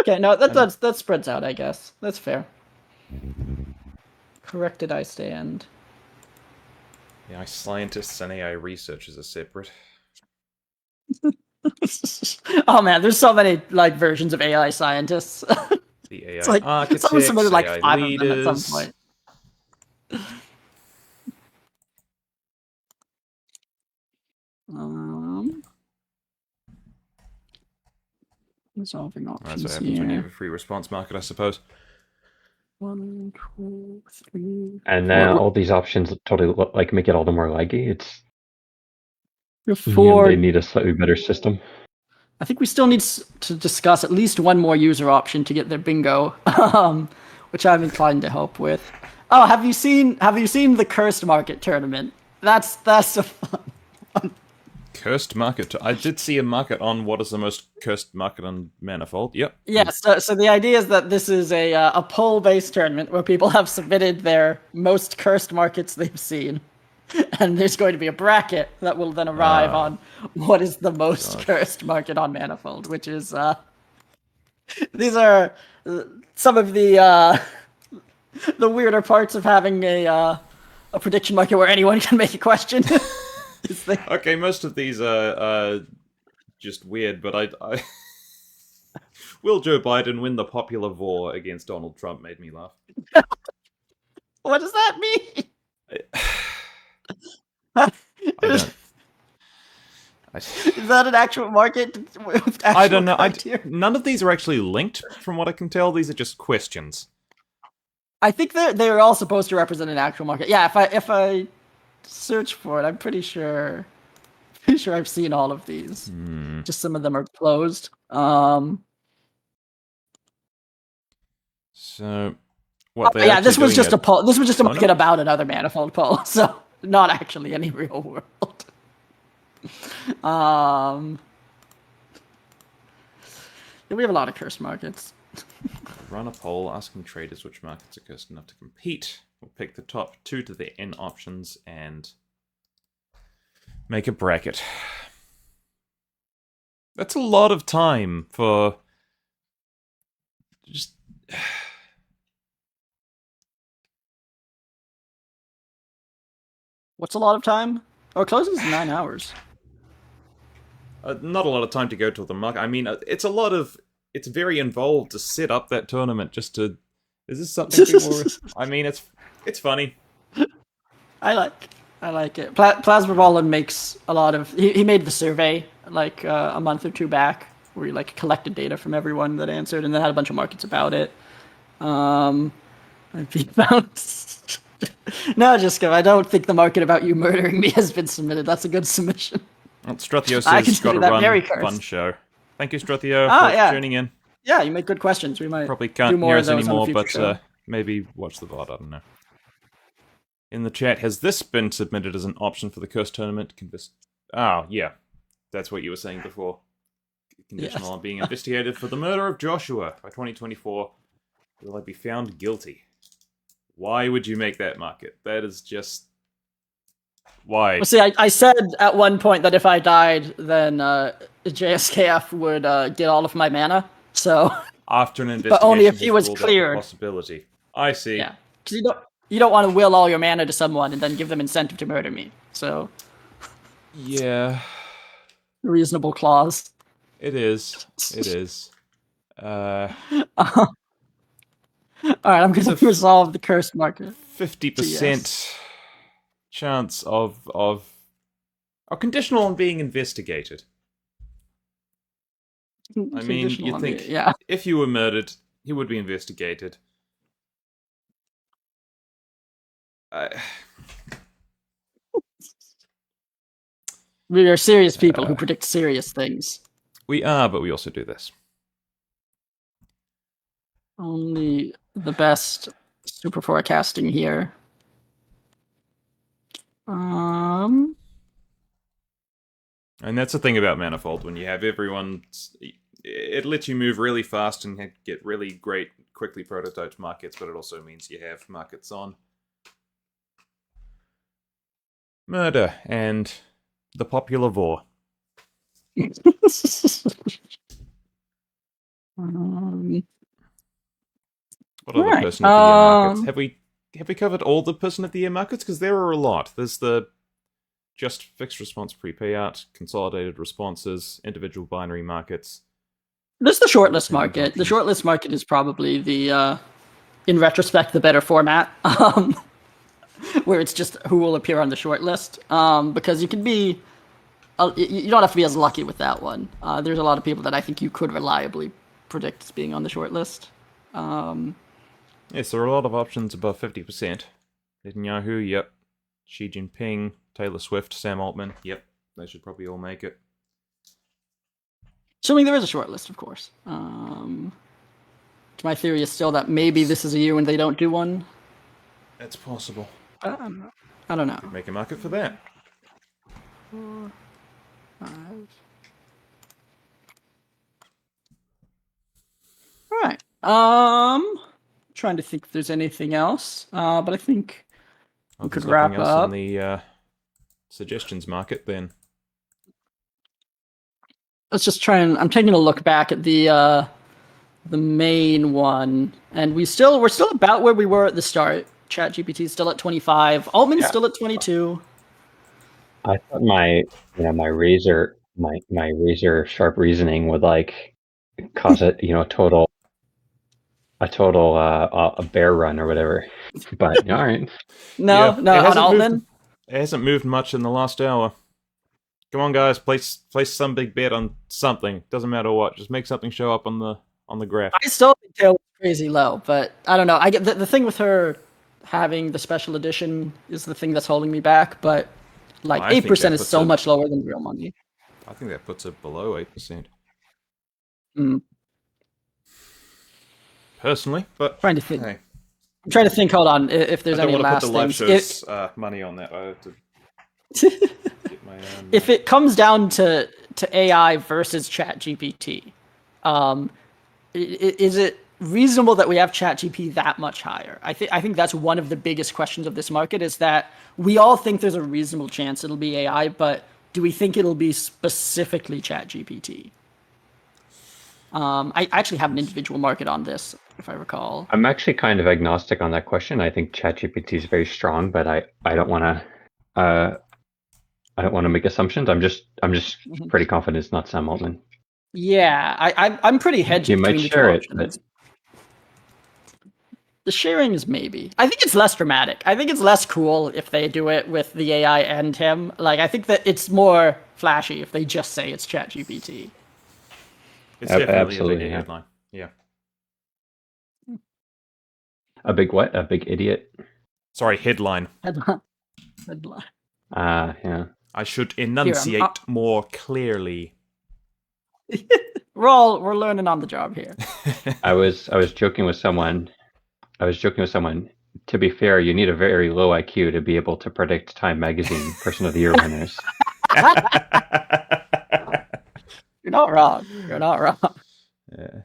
Okay, no, that spreads out, I guess. That's fair. Corrected I stand. AI scientists and AI researchers are separate. Oh man, there's so many like versions of AI scientists. The AI it's like architects, someone submitted like AI 5 leaders. of them at some point. Resolving options. That's what happens when you have a free response market, I suppose. 1, 2, 3. And then all these options totally make it all the more laggy. It's 4. They need a slightly better system. I think we still need to discuss at least one more user option to get their bingo, which I'm inclined to help with. Oh, have you seen the Cursed Market tournament? That's a fun one. Cursed market. I did see a market on what is the most cursed market on Manifold. Yep. Yeah, so the idea is that this is a poll-based tournament where people have submitted their most cursed markets they've seen. And there's going to be a bracket that will then arrive on what is the most cursed market on Manifold, which is these are some of the weirder parts of having a prediction market where anyone can make a question. Okay, most of these are just weird, but I will Joe Biden win the popular war against Donald Trump made me laugh. What does that mean? I don't. Is that an actual market? With actual I don't know. None of these are actually linked, from what I can tell. These are just questions. I think they're all supposed to represent an actual market. Yeah, if I search for it, I'm pretty sure I've seen all of these. Just some of them are closed. So, what? Yeah, this was just a poll. This was just a market about another Manifold poll. So, not actually any real world. Yeah, we have a lot of cursed markets. Run a poll asking traders which markets are cursed enough to compete. We'll pick the top 2 to the N options and make a bracket. That's a lot of time for just What's a lot of time? Oh, it closes in 9 hours. not a lot of time to go to the market. I mean, it's very involved to set up that tournament just to. Is this something people? I mean, it's funny. I like it. Plasma Roland makes a lot of. He made the survey like a month or two back, where he like collected data from everyone that answered, and then had a bunch of markets about it. And he found. No, just go. I don't think the market about you murdering me has been submitted. That's a good submission. Well, Struthio I says got consider to that run very cursed. fun show. Thank you, Struthio, Ah, for yeah. tuning in. Yeah, you make good questions. We might Probably do can't more hear of us those anymore, on a but future show. maybe watch the VOD. I don't know. In the chat, has this been submitted as an option for the Curse tournament? Oh, yeah. That's what you were saying before. Conditional on being investigated for the murder of Joshua by 2024. Will I be found guilty? Why would you make that market? That is just... Why? Well, see, I said at one point that if I died, then JSKF would get all of my mana. So, After an investigation but only if he has was ruled out the cleared. possibility. I see. Yeah, because you don't want to will all your mana to someone and then give them incentive to murder me. So, Yeah. reasonable clause. It is. It is. All right, I'm going to resolve the cursed market. 50% chance of conditional on being investigated. I mean, you'd think if you were murdered, he would be investigated. We are serious people who predict serious things. We are, but we also do this. Only the best super forecasting here. And that's the thing about Manifold, when you have everyone, it lets you move really fast and get really great, quickly prototyped markets, but it also means you have markets on murder and the popular vor. What other person of the year markets? Have we covered all the person of the year markets? Because there are a lot. There's the just fixed response pre-payout, consolidated responses, individual binary markets. There's the shortlist market. The shortlist market is probably the, in retrospect, the better format, where it's just who will appear on the shortlist. Because you can be, you don't have to be as lucky with that one. There's a lot of people that I think you could reliably predict as being on the shortlist. Yes, there are a lot of options above 50%. Netanyahu, yep. Xi Jinping, Taylor Swift, Sam Altman, yep. They should probably all make it. Assuming there is a shortlist, of course. My theory is still that maybe this is a year when they don't do one. It's possible. I don't know. Could make a market for that. 4, 5. All right. Trying to think if there's anything else, but I think we could wrap up on the suggestions market then. Let's just try and I'm taking a look back at the main one, and we're still about where we were at the start. ChatGPT is still at 25. Altman's still at 22. I thought my razor sharp reasoning would like cause a bear run or whatever. But all right. No, on Altman. It hasn't moved much in the last hour. Come on, guys, place some big bet on something. Doesn't matter what. Just make something show up on the graph. I still think Taylor's crazy low, but I don't know. I get the thing with her having the special edition is the thing that's holding me back. But like 8% is so much lower than real money. I think that puts it below 8%. Personally, but trying to think. Hey. I'm trying to think. Hold on, if there's any last things. I don't want to put the live show's money on that. I have to get my own. If it comes down to AI versus ChatGPT, is it reasonable that we have ChatGPT that much higher? I think that's one of the biggest questions of this market, is that we all think there's a reasonable chance it'll be AI, but do we think it'll be specifically ChatGPT? I actually have an individual market on this, if I recall. I'm actually kind of agnostic on that question. I think ChatGPT is very strong, but I don't want to make assumptions. I'm just pretty confident it's not Sam Altman. Yeah, I'm pretty hedgy You might between the two share it, options. The sharing is maybe. I think it's less dramatic. I think it's less cool if they do it with the AI and him. Like, I think that it's more flashy if they just say it's ChatGPT. It's definitely absolutely, a bigger yeah. headline. Yeah. A big what? A big idiot? Sorry, headline. Headline. Yeah. I should enunciate more clearly. We're learning on the job here. I was joking with someone. To be fair, you need a very low IQ to be able to predict Time Magazine Person of the Year winners. You're not wrong. Yeah.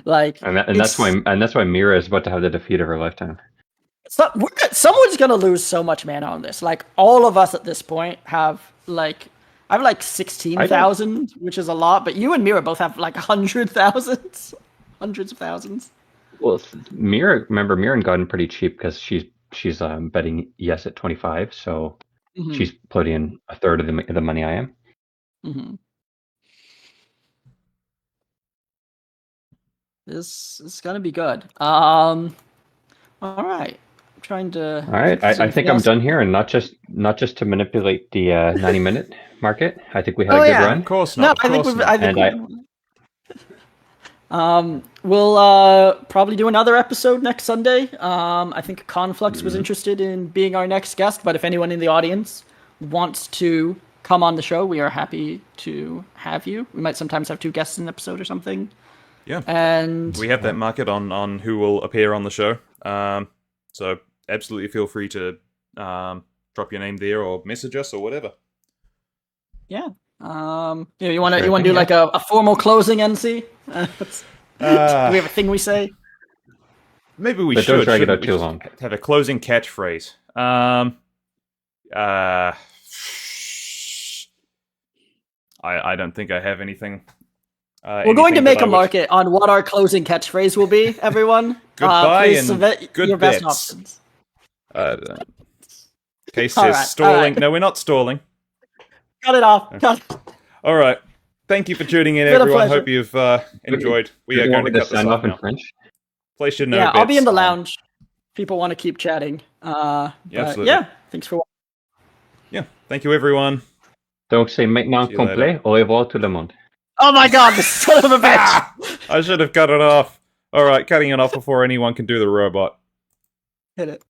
Like, And that's why Mira is about to have the defeat of her lifetime. Someone's gonna lose so much mana on this. Like, all of us at this point have like, I have like 16,000, which is a lot. But you and Mira both have like 100,000, hundreds of thousands. Well, Mira and gotten pretty cheap because she's betting yes at 25, so she's put in a third of the money I am. Mm-hmm. This is gonna be good. All right. I'm trying to. All right, I think I'm done here, and not just to manipulate the 90-minute market. I think we had a good run. Of course not. We'll probably do another episode next Sunday. I think Conflux was interested in being our next guest, but if anyone in the audience wants to come on the show, we are happy to have you. We might sometimes have 2 guests in an episode or something. Yeah. And we have that market on who will appear on the show. So absolutely feel free to drop your name there or message us or whatever. Yeah. You want to do like a formal closing, NC? Do we have a thing we say? Maybe we but should. Don't drag it out too long. Have a closing catchphrase. I don't think I have anything. We're going to make a market on what our closing catchphrase will be, everyone. Goodbye please and submit good your best bets. options. Case says stalling. Right. No, we're not stalling. Cut it off. All right. Thank you for tuning in, Been a everyone. pleasure. Hope you've enjoyed. We are going to cut this off in now. French. Place your no Yeah, bets. I'll be in the lounge. People want to keep chatting. Absolutely. Yeah, thanks for watching. Yeah, thank you, everyone. Donc c'est maintenant See you complet. later. Au revoir tout le monde. Oh my god, this son of a bitch! I should have cut it off. All right, cutting it off before anyone can do the robot. Hit it.